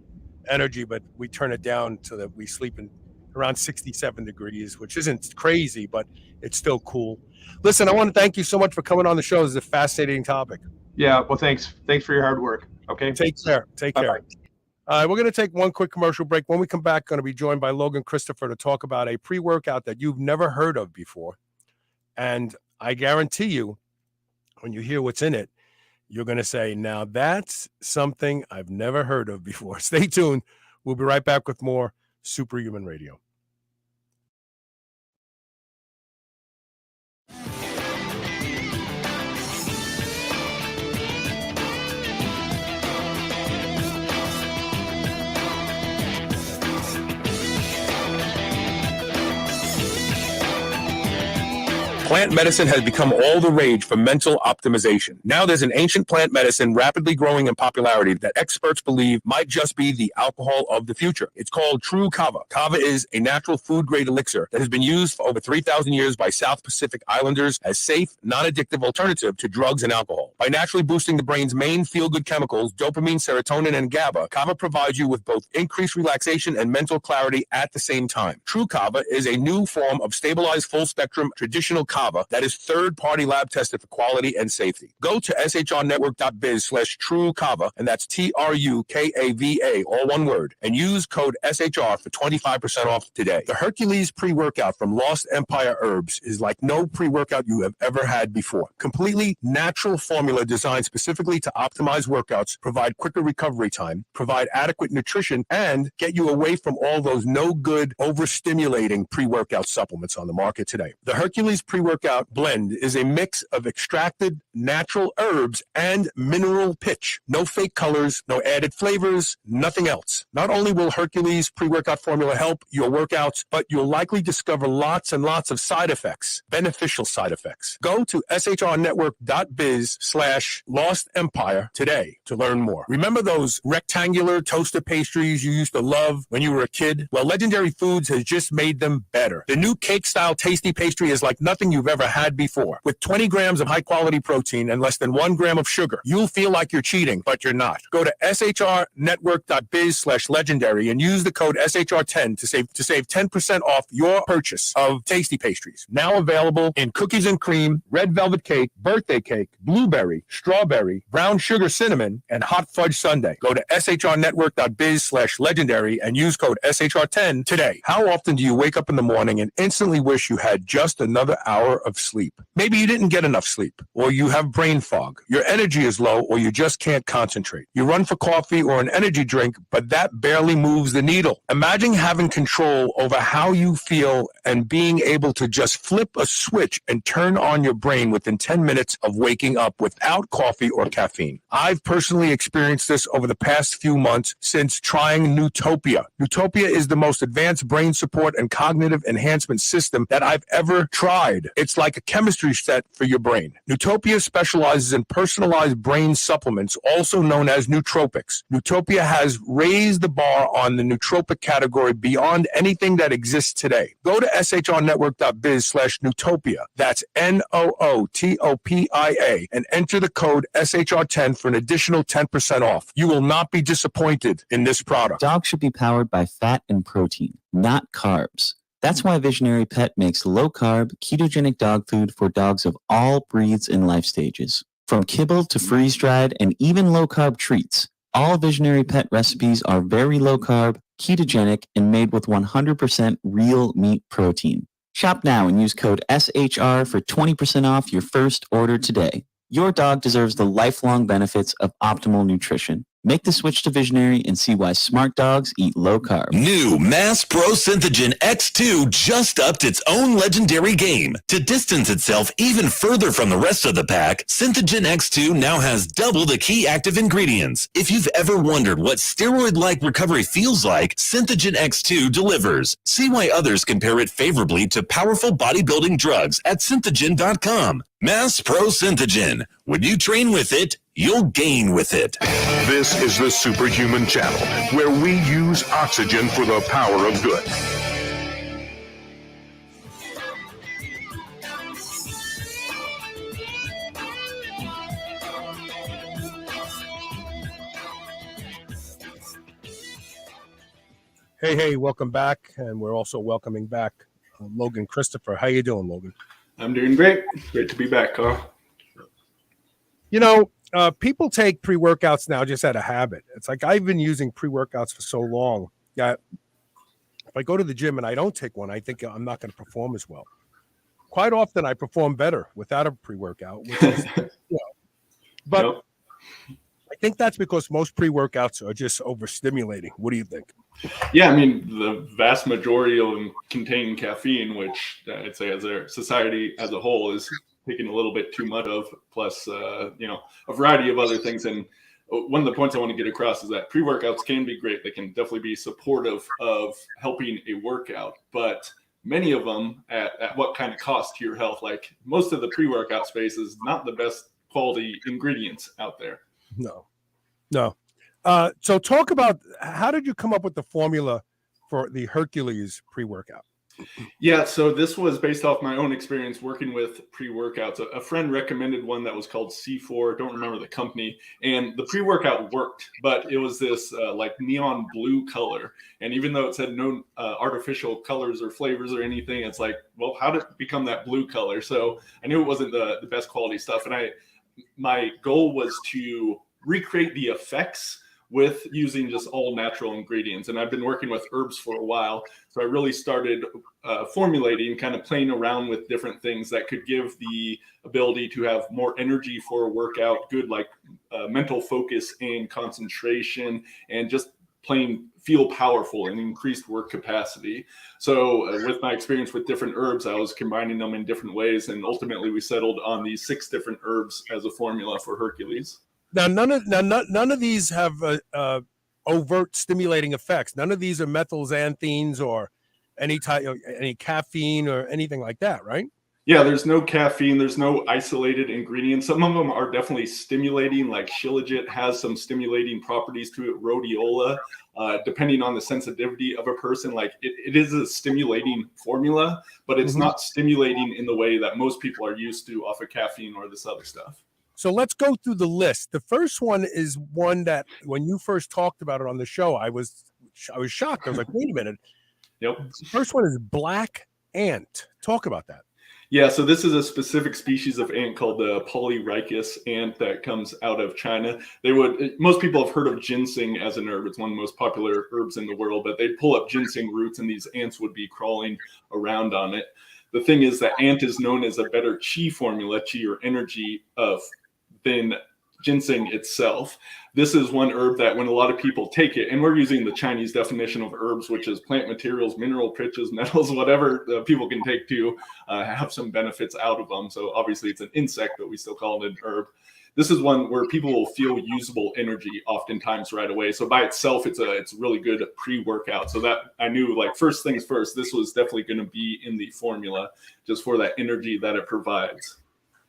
energy, but we turn it down so that we sleep in around 67 degrees, which isn't crazy, but it's still cool. Listen, I want to thank you so much for coming on the show. This is a fascinating topic. Yeah, well, thanks for your hard work. Okay. Take care. We're going to take one quick commercial break. When we come back, going to be joined by Logan Christopher to talk about a pre-workout that you've never heard of before. And I guarantee you, when you hear what's in it, you're going to say, now that's something I've never heard of before. Stay tuned. We'll be right back with more Superhuman Radio. Plant medicine has become all the rage for mental optimization. Now there's an ancient plant medicine rapidly growing in popularity that experts believe might just be the alcohol of the future. It's called True Kava. Kava is a natural food-grade elixir that has been used for over 3,000 years by South Pacific Islanders as safe, non-addictive alternative to drugs and alcohol. By naturally boosting the brain's main feel-good chemicals, dopamine, serotonin, and GABA, Kava provides you with both increased relaxation and mental clarity at the same time. True Kava is a new form of stabilized full-spectrum traditional Kava that is third-party lab tested for quality and safety. Go to shrnetwork.biz/true Kava, and that's TRUKAVA, all one word, and use code SHR for 25% off today. The Hercules Pre-Workout from Lost Empire Herbs is like no pre-workout you have ever had before. Completely natural formula designed specifically to optimize workouts, provide quicker recovery time, provide adequate nutrition, and get you away from all those no-good, overstimulating pre-workout supplements on the market today. The Hercules Pre-Workout blend is a mix of extracted natural herbs and mineral pitch. No fake colors, no added flavors, nothing else. Not only will Hercules Pre-Workout formula help your workouts, but you'll likely discover lots and lots of side effects, beneficial side effects. Go to shrnetwork.biz/Lost Empire today to learn more. Remember those rectangular toaster pastries you used to love when you were a kid? Well, Legendary Foods has just made them better. The new cake-style tasty pastry is like nothing you've ever had before. With 20 grams of high-quality protein and less than 1 gram of sugar, you'll feel like you're cheating, but you're not. Go to shrnetwork.biz/legendary and use the code SHR10 to save 10% off your purchase of tasty pastries. Now available in cookies and cream, red velvet cake, birthday cake, blueberry, strawberry, brown sugar cinnamon, and hot fudge sundae. Go to shrnetwork.biz/legendary and use code SHR10 today. How often do you wake up in the morning and instantly wish you had just another hour of sleep? Maybe you didn't get enough sleep, or you have brain fog. Your energy is low, or you just can't concentrate. You run for coffee or an energy drink, but that barely moves the needle. Imagine having control over how you feel and being able to just flip a switch and turn on your brain within 10 minutes of waking up without coffee or caffeine. I've personally experienced this over the past few months since trying Newtopia. Newtopia is the most advanced brain support and cognitive enhancement system that I've ever tried. It's like a chemistry set for your brain. Newtopia specializes in personalized brain supplements, also known as nootropics. Newtopia has raised the bar on the nootropic category beyond anything that exists today. Go to shrnetwork.biz/Newtopia. That's NOOTOPIA and enter the code SHR10 for an additional 10% off. You will not be disappointed in this product. Dogs should be powered by fat and protein, not carbs. That's why Visionary Pet makes low-carb, ketogenic dog food for dogs of all breeds and life stages. From kibble to freeze-dried and even low-carb treats, all Visionary Pet recipes are very low-carb, ketogenic, and made with 100% real meat protein. Shop now and use code SHR for 20% off your first order today. Your dog deserves the lifelong benefits of optimal nutrition. Make the switch to Visionary and see why smart dogs eat low carb. New Mass Pro Synthogen X2 just upped its own legendary game. To distance itself even further from the rest of the pack, Synthogen X2 now has double the key active ingredients. If you've ever wondered what steroid-like recovery feels like, Synthogen X2 delivers. See why others compare it favorably to powerful bodybuilding drugs at synthogen.com. Mass Pro Synthogen. When you train with it, you'll gain with it. This is the Superhuman Channel, where we use oxygen for the power of good. Hey, welcome back. And we're also welcoming back Logan Christopher. How you doing, Logan? I'm doing great. Great to be back, Carl. You know, people take pre-workouts now just out of habit. It's like I've been using pre-workouts for so long that if I go to the gym and I don't take one, I think I'm not going to perform as well. Quite often I perform better without a pre-workout, which is, but yep. I think that's because most pre-workouts are just overstimulating. What do you think? Yeah, I mean, the vast majority of them contain caffeine, which I'd say as a society as a whole is taking a little bit too much of, plus, a variety of other things. And one of the points I want to get across is that pre-workouts can be great. They can definitely be supportive of helping a workout, but many of them at what kind of cost to your health? Like most of the pre-workout space is not the best quality ingredients out there. No. So talk about, how did you come up with the formula for the Hercules pre-workout? Yeah, so this was based off my own experience working with pre-workouts. A friend recommended one that was called C4. Don't remember the company. And the pre-workout worked, but it was this like neon blue color. And even though it said no artificial colors or flavors or anything, it's like, well, how did it become that blue color? So I knew it wasn't the best quality stuff. And my goal was to recreate the effects with using just all natural ingredients. And I've been working with herbs for a while. So I really started formulating, kind of playing around with different things that could give the ability to have more energy for a workout, good like mental focus and concentration, and just plain feel powerful and increased work capacity. So with my experience with different herbs, I was combining them in different ways. And ultimately we settled on these 6 different herbs as a formula for Hercules. Now, none of these have overt stimulating effects. None of these are methylxanthines or any caffeine or anything like that, right? Yeah, there's no caffeine. There's no isolated ingredients. Some of them are definitely stimulating, like Shilajit has some stimulating properties to it. Rhodiola, depending on the sensitivity of a person, like it is a stimulating formula, but it's not stimulating in the way that most people are used to off of caffeine or this other stuff. So let's go through the list. The first one is one that when you first talked about it on the show, I was shocked. I was like, wait a minute. Yep. The first one is black ant. Talk about that. Yeah, so this is a specific species of ant called the Polyrhicus ant that comes out of China. Most people have heard of ginseng as an herb. It's one of the most popular herbs in the world, but they'd pull up ginseng roots and these ants would be crawling around on it. The thing is that ant is known as a better chi formula, chi or energy than ginseng itself. This is one herb that when a lot of people take it, and we're using the Chinese definition of herbs, which is plant materials, mineral riches, metals, whatever people can take to have some benefits out of them. So obviously it's an insect, but we still call it an herb. This is one where people will feel usable energy oftentimes right away. So by itself, it's really good pre-workout. So that I knew, like, first things first, this was definitely going to be in the formula just for that energy that it provides.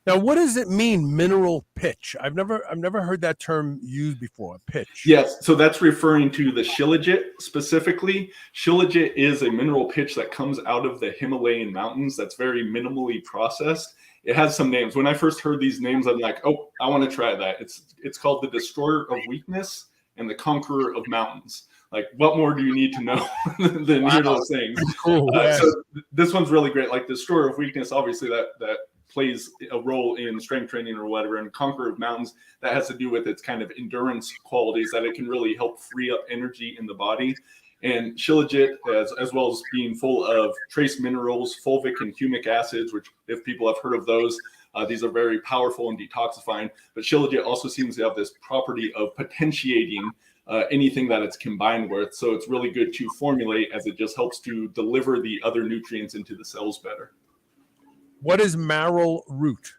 Now, what does it mean, mineral pitch? I've never heard that term used before, pitch. Yes, so that's referring to the Shilajit specifically. Shilajit is a mineral pitch that comes out of the Himalayan mountains that's very minimally processed. It has some names. When I first heard these names, I'm like, oh, I want to try that. It's called the Destroyer of Weakness and the Conqueror of Mountains. Like, what more do you need to know than hear those things? Cool. So this one's really great. Like, Destroyer of Weakness, obviously that plays a role in strength training or whatever, and Conqueror of Mountains, that has to do with its kind of endurance qualities, that it can really help free up energy in the body. And Shilajit, as well as being full of trace minerals, fulvic and humic acids, which if people have heard of those, these are very powerful and detoxifying. But Shilajit also seems to have this property of potentiating anything that it's combined with. So it's really good to formulate, as it just helps to deliver the other nutrients into the cells better. What is Merrell root?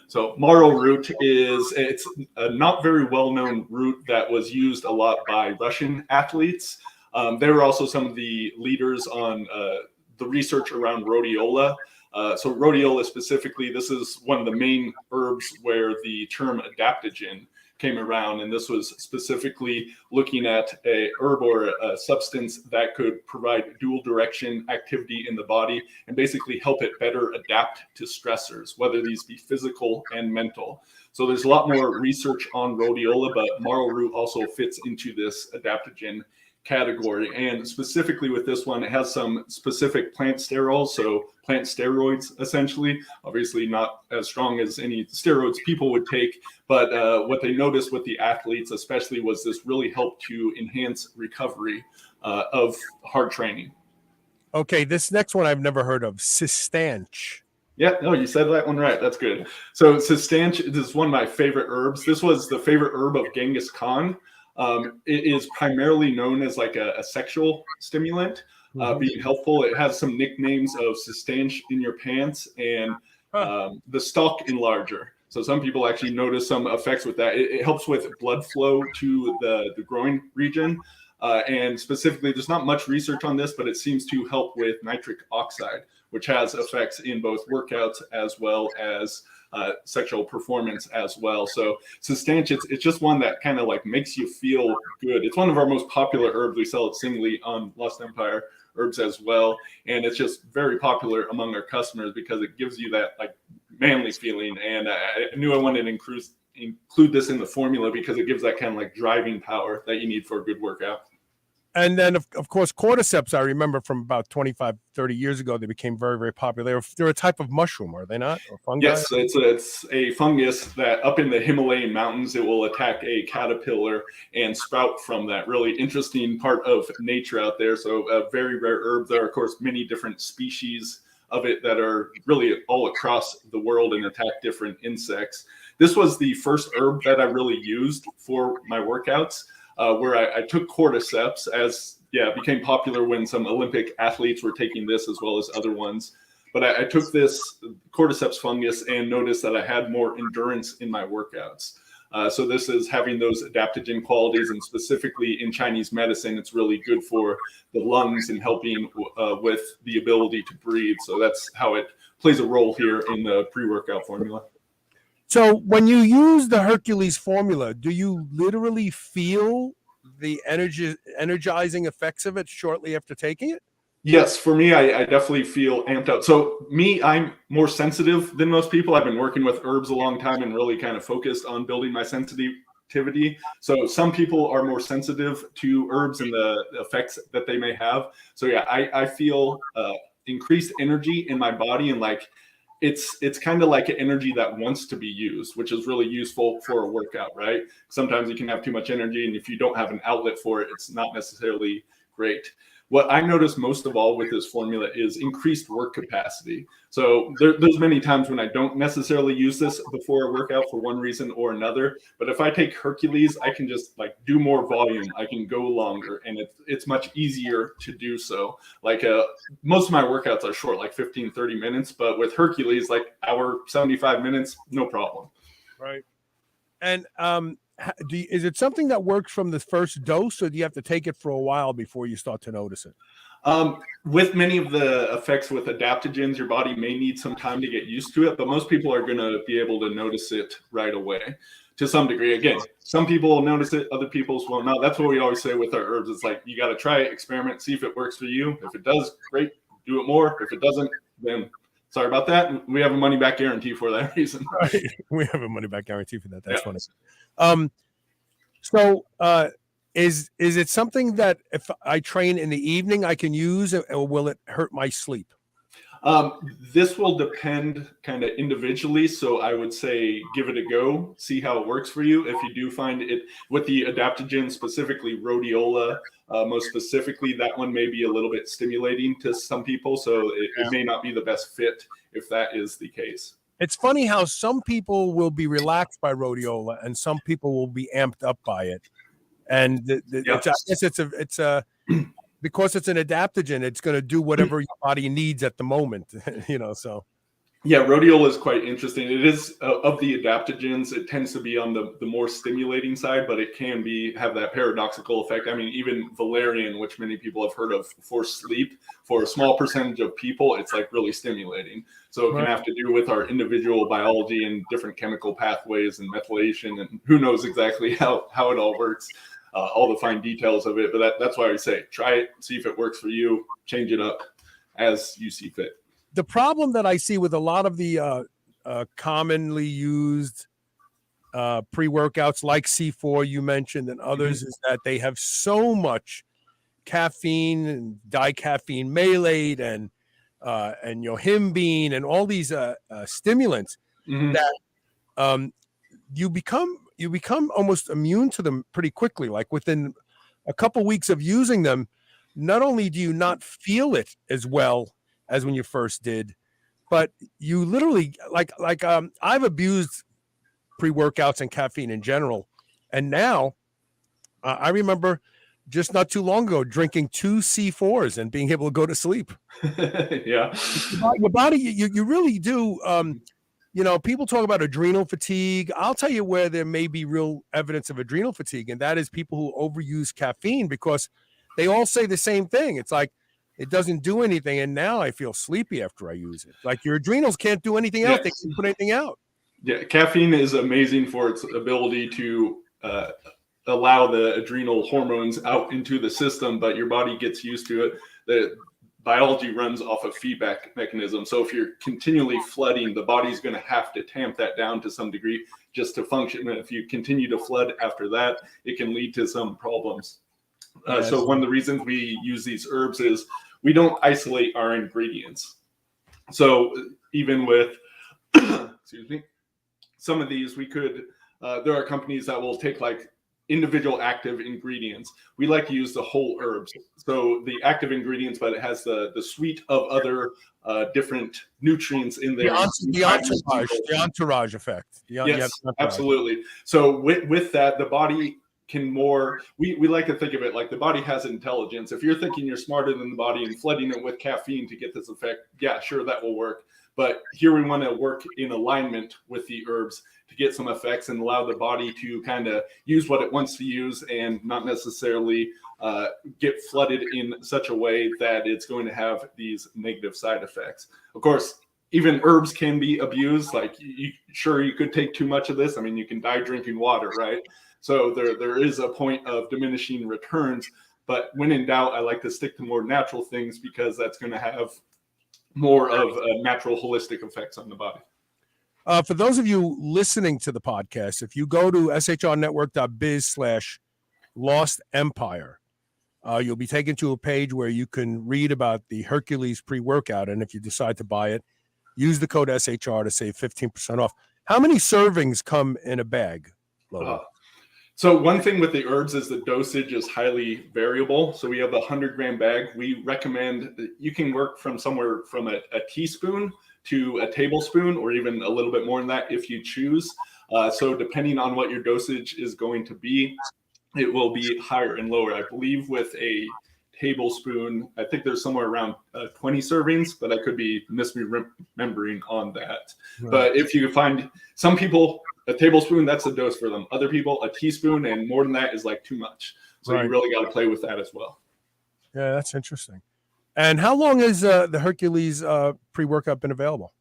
So Merrell root it's a not very well-known root that was used a lot by Russian athletes. They were also some of the leaders on the research around rhodiola. So rhodiola specifically, this is one of the main herbs where the term adaptogen came around, and this was specifically looking at a herb or a substance that could provide dual direction activity in the body and basically help it better adapt to stressors, whether these be physical and mental. So there's a lot more research on rhodiola, but Merrell root also fits into this adaptogen category. And specifically with this one, it has some specific plant sterols, so plant steroids, essentially. Obviously not as strong as any steroids people would take, but what they noticed with the athletes especially was this really helped to enhance recovery of hard training. Okay, this next one I've never heard of, Cistanche. Yeah, no, you said that one right. That's good. So Cistanche is one of my favorite herbs. This was the favorite herb of Genghis Khan. It is primarily known as like a sexual stimulant, being helpful. It has some nicknames of Cistanche in your pants and the stalk enlarger. So some people actually notice some effects with that. It helps with blood flow to the groin region. And specifically, there's not much research on this, but it seems to help with nitric oxide, which has effects in both workouts as well as sexual performance as well. So Cistanche, it's just one that kind of like makes you feel good. It's one of our most popular herbs. We sell it singly on Lost Empire herbs as well. And it's just very popular among our customers because it gives you that like manly feeling. And I knew I wanted to include this in the formula because it gives that kind of like driving power that you need for a good workout. And then, of course, cordyceps, I remember from about 25, 30 years ago, they became very, very popular. They're a type of mushroom, are they not? Or fungi? Yes, it's a fungus that up in the Himalayan mountains, it will attack a caterpillar and sprout from that. Really interesting part of nature out there. So a very rare herb. There are, of course, many different species of it that are really all across the world and attack different insects. This was the first herb that I really used for my workouts. Where I took cordyceps as, it became popular when some Olympic athletes were taking this as well as other ones. But I took this cordyceps fungus and noticed that I had more endurance in my workouts. So this is having those adaptogen qualities, and specifically in Chinese medicine, it's really good for the lungs and helping with the ability to breathe. So that's how it plays a role here in the pre-workout formula. So when you use the Hercules formula, do you literally feel the energizing effects of it shortly after taking it? Yes, for me, I definitely feel amped out. So I'm more sensitive than most people. I've been working with herbs a long time and really kind of focused on building my sensitivity. So some people are more sensitive to herbs and the effects that they may have. So I feel increased energy in my body, and like it's kind of like an energy that wants to be used, which is really useful for a workout, right? Sometimes you can have too much energy, and if you don't have an outlet for it, it's not necessarily great. What I notice most of all with this formula is increased work capacity. So there's many times when I don't necessarily use this before a workout for one reason or another. But if I take Hercules, I can just like do more volume. I can go longer, and it's much easier to do so. Like most of my workouts are short, like 15, 30 minutes. But with Hercules, like hour, 75 minutes, no problem. Right. And is it something that works from the first dose, or do you have to take it for a while before you start to notice it? With many of the effects with adaptogens, your body may need some time to get used to it, but most people are going to be able to notice it right away to some degree. Again, some people will notice it, other people will not. That's what we always say with our herbs. It's like, you got to try it, experiment, see if it works for you. If it does, great, do it more. If it doesn't, then sorry about that. We have a money back guarantee for that reason. Right. We have a money back guarantee for that. That's funny. Is it something that if I train in the evening I can use, or will it hurt my sleep? This will depend kind of individually. So I would say give it a go, see how it works for you. If you do find it with the adaptogen, specifically rhodiola, most specifically, that one may be a little bit stimulating to some people. So it may not be the best fit if that is the case. It's funny how some people will be relaxed by rhodiola and some people will be amped up by it. And I guess it's a because it's an adaptogen, it's going to do whatever your body needs at the moment, so. Yeah, rhodiola is quite interesting. It is of the adaptogens, it tends to be on the more stimulating side, but it can have that paradoxical effect. I mean, even valerian, which many people have heard of for sleep, for a small percentage of people, it's like really stimulating. So it can have to do with our individual biology and different chemical pathways and methylation, and who knows exactly how it all works, all the fine details of it. But that's why we say, try it, see if it works for you, change it up as you see fit. The problem that I see with a lot of the commonly used pre-workouts like C4 you mentioned and others is that they have so much caffeine and dicaffeine malate and yohimbine and all these stimulants that you become almost immune to them pretty quickly. Like within a couple weeks of using them, not only do you not feel it as well as when you first did, but you literally I've abused pre-workouts and caffeine in general. And now I remember just not too long ago drinking 2 C4s and being able to go to sleep. Yeah. Your body, you really do. People talk about adrenal fatigue. I'll tell you where there may be real evidence of adrenal fatigue. And that is people who overuse caffeine, because they all say the same thing. It's like, it doesn't do anything, and now I feel sleepy after I use it. Like your adrenals can't do anything else; they can't put anything out. Yeah, caffeine is amazing for its ability to allow the adrenal hormones out into the system, but your body gets used to it. the biology runs off a feedback mechanism. So if you're continually flooding, the body's going to have to tamp that down to some degree just to function. And if you continue to flood after that, it can lead to some problems. So one of the reasons we use these herbs is we don't isolate our ingredients. So even with, excuse me, some of these we could, there are companies that will take like individual active ingredients. We like to use the whole herbs. So the active ingredients, but it has the suite of other different nutrients in there. The entourage effect. Yes, absolutely. So with that, the body can more, we like to think of it like the body has intelligence. If you're thinking you're smarter than the body and flooding it with caffeine to get this effect, yeah, sure, that will work. But here we want to work in alignment with the herbs to get some effects and allow the body to kind of use what it wants to use and not necessarily get flooded in such a way that it's going to have these negative side effects. Of course, even herbs can be abused. Like, you could take too much of this. I mean, you can die drinking water, right? So there is a point of diminishing returns. But when in doubt, I like to stick to more natural things because that's going to have more of natural holistic effects on the body. For those of you listening to the podcast, if you go to shrnetwork.biz/Lost Empire, you'll be taken to a page where you can read about the Hercules Pre-Workout. And if you decide to buy it, use the code SHR to save 15% off. How many servings come in a bag, Logan? So one thing with the herbs is the dosage is highly variable. So we have a 100-gram bag. We recommend that you can work from somewhere from a teaspoon to a tablespoon, or even a little bit more than that if you choose. So depending on what your dosage is going to be, it will be higher and lower. I believe with a tablespoon, I think there's somewhere around 20 servings, but I could be misremembering on that. Right. But if you find some people, a tablespoon, that's a dose for them. Other people, a teaspoon, and more than that is like too much. So You really got to play with that as well. Yeah, that's interesting. And how long has the Hercules pre-workout been available?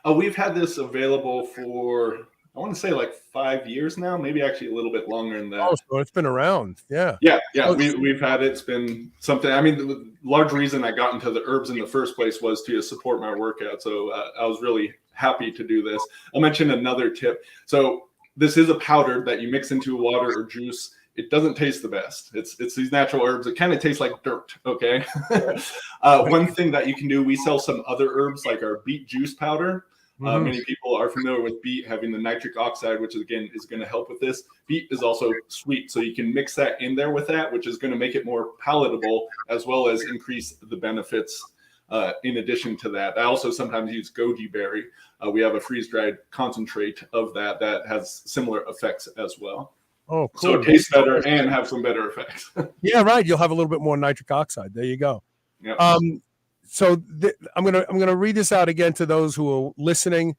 We've had this available for, I want to say like 5 years now, maybe actually a little bit longer than that. Oh, so it's been around. Yeah. We've had it. It's been something. I mean, the large reason I got into the herbs in the first place was to support my workout. So I was really happy to do this. I'll mention another tip. So this is a powder that you mix into water or juice. It doesn't taste the best. It's these natural herbs. It kind of tastes like dirt. Okay. One thing that you can do, we sell some other herbs like our beet juice powder. Many people are familiar with beet having the nitric oxide, which again is going to help with this. Beet is also sweet, so you can mix that in there with that, which is going to make it more palatable as well as increase the benefits. In addition to that, I also sometimes use goji berry. We have a freeze-dried concentrate of that has similar effects as well. Oh, cool. So it tastes better and have some better effects. Yeah, right. You'll have a little bit more nitric oxide. There you go. Yep. So I'm gonna read this out again to those who are listening.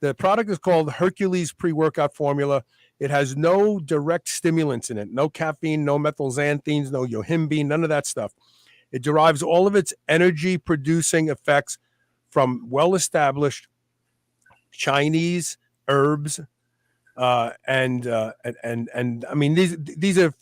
The product is called Hercules Pre-Workout Formula. It has no direct stimulants in it, no caffeine, no methylxanthines, no yohimbine, none of that stuff. It derives all of its energy-producing effects from well-established Chinese herbs, and I mean these are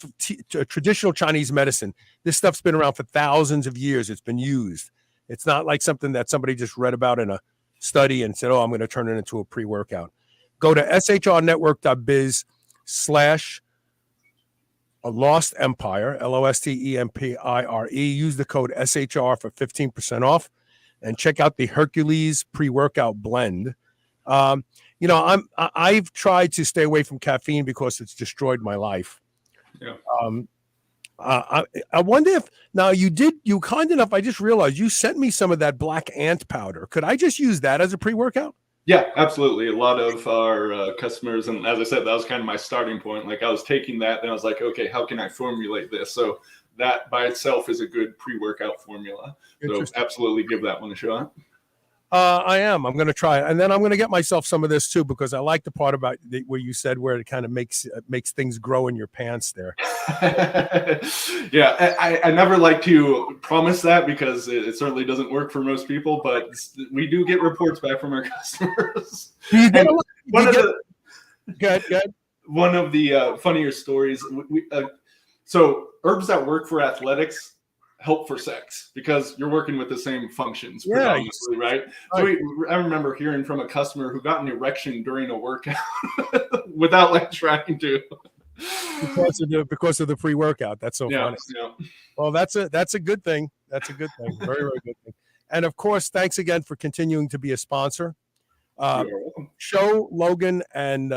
traditional Chinese medicine. This stuff's been around for thousands of years. It's been used. It's not like something that somebody just read about in a study and said, "Oh, I'm going to turn it into a pre-workout." Go to shrnetwork.biz/Lost Empire, LOSTEMPIRE. Use the code SHR for 15% off, and check out the Hercules Pre-Workout Blend. I've tried to stay away from caffeine because it's destroyed my life. Yeah. I wonder if now you kind enough. I just realized you sent me some of that black ant powder. Could I just use that as a pre-workout? Yeah, absolutely. A lot of our customers, and as I said, that was kind of my starting point. Like I was taking that, and I was like, okay, how can I formulate this? So that by itself is a good pre-workout formula. So absolutely give that one a shot. I am. I'm going to try it, and then I'm going to get myself some of this too because I like the part about where you said where it kind of makes things grow in your pants there. Yeah, I never like to promise that because it certainly doesn't work for most people, but we do get reports back from our customers. One of the funnier stories. So herbs that work for athletics help for sex because you're working with the same functions Yeah, predominantly, right? So I remember hearing from a customer who got an erection during a workout without like trying to. Because of the pre-workout. That's so funny. Yeah. Well, that's a good thing. That's a good thing. Very, very good thing. And of course, thanks again for continuing to be a sponsor. Show Logan and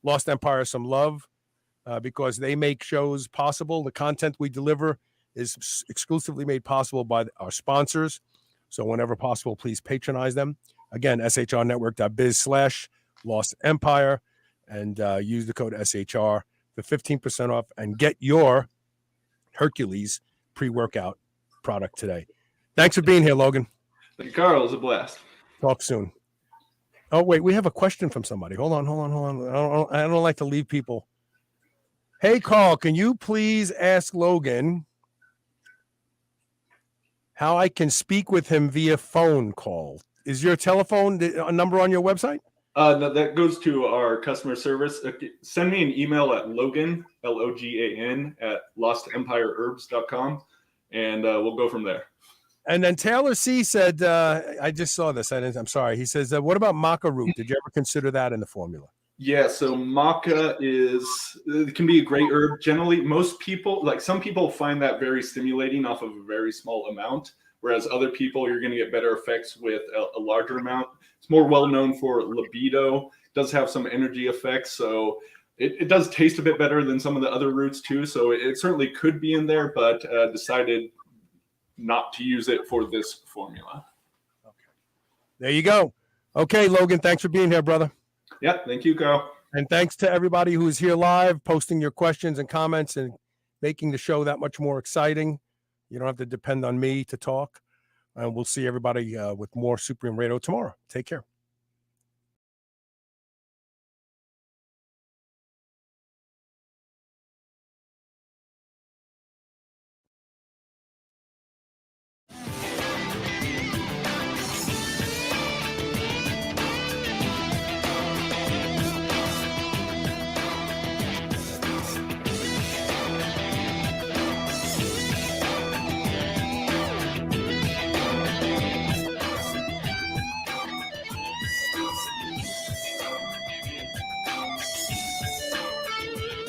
Lost Empire some love because they make shows possible. The content we deliver is exclusively made possible by our sponsors. So whenever possible, please patronize them. Again, shrnetwork.biz/Lost Empire and use the code SHR for 15% off and get your Hercules pre-workout product today. Thanks for being here, Logan. Thank you, Carl. It was a blast. Talk soon. Oh, wait, we have a question from somebody. Hold on. I don't like to leave people. Hey, Carl, can you please ask Logan how I can speak with him via phone call? Is your telephone a number on your website? No, that goes to our customer service. Send me an email at Logan, Logan, at lostempireherbs.com, and we'll go from there. And then Taylor C said, I just saw this. I'm sorry. He says, what about maca root? Did you ever consider that in the formula? Yeah, so maca it can be a great herb. Generally, most people, like some people find that very stimulating off of a very small amount, whereas other people, you're going to get better effects with a larger amount. It's more well-known for libido. It does have some energy effects, so it does taste a bit better than some of the other roots too. So it certainly could be in there, but decided not to use it for this formula. Okay. There you go. Okay, Logan, thanks for being here, brother. Yeah, thank you, Carl. And thanks to everybody who is here live, posting your questions and comments and making the show that much more exciting. You don't have to depend on me to talk. And we'll see everybody with more Supreme Radio tomorrow. Take care.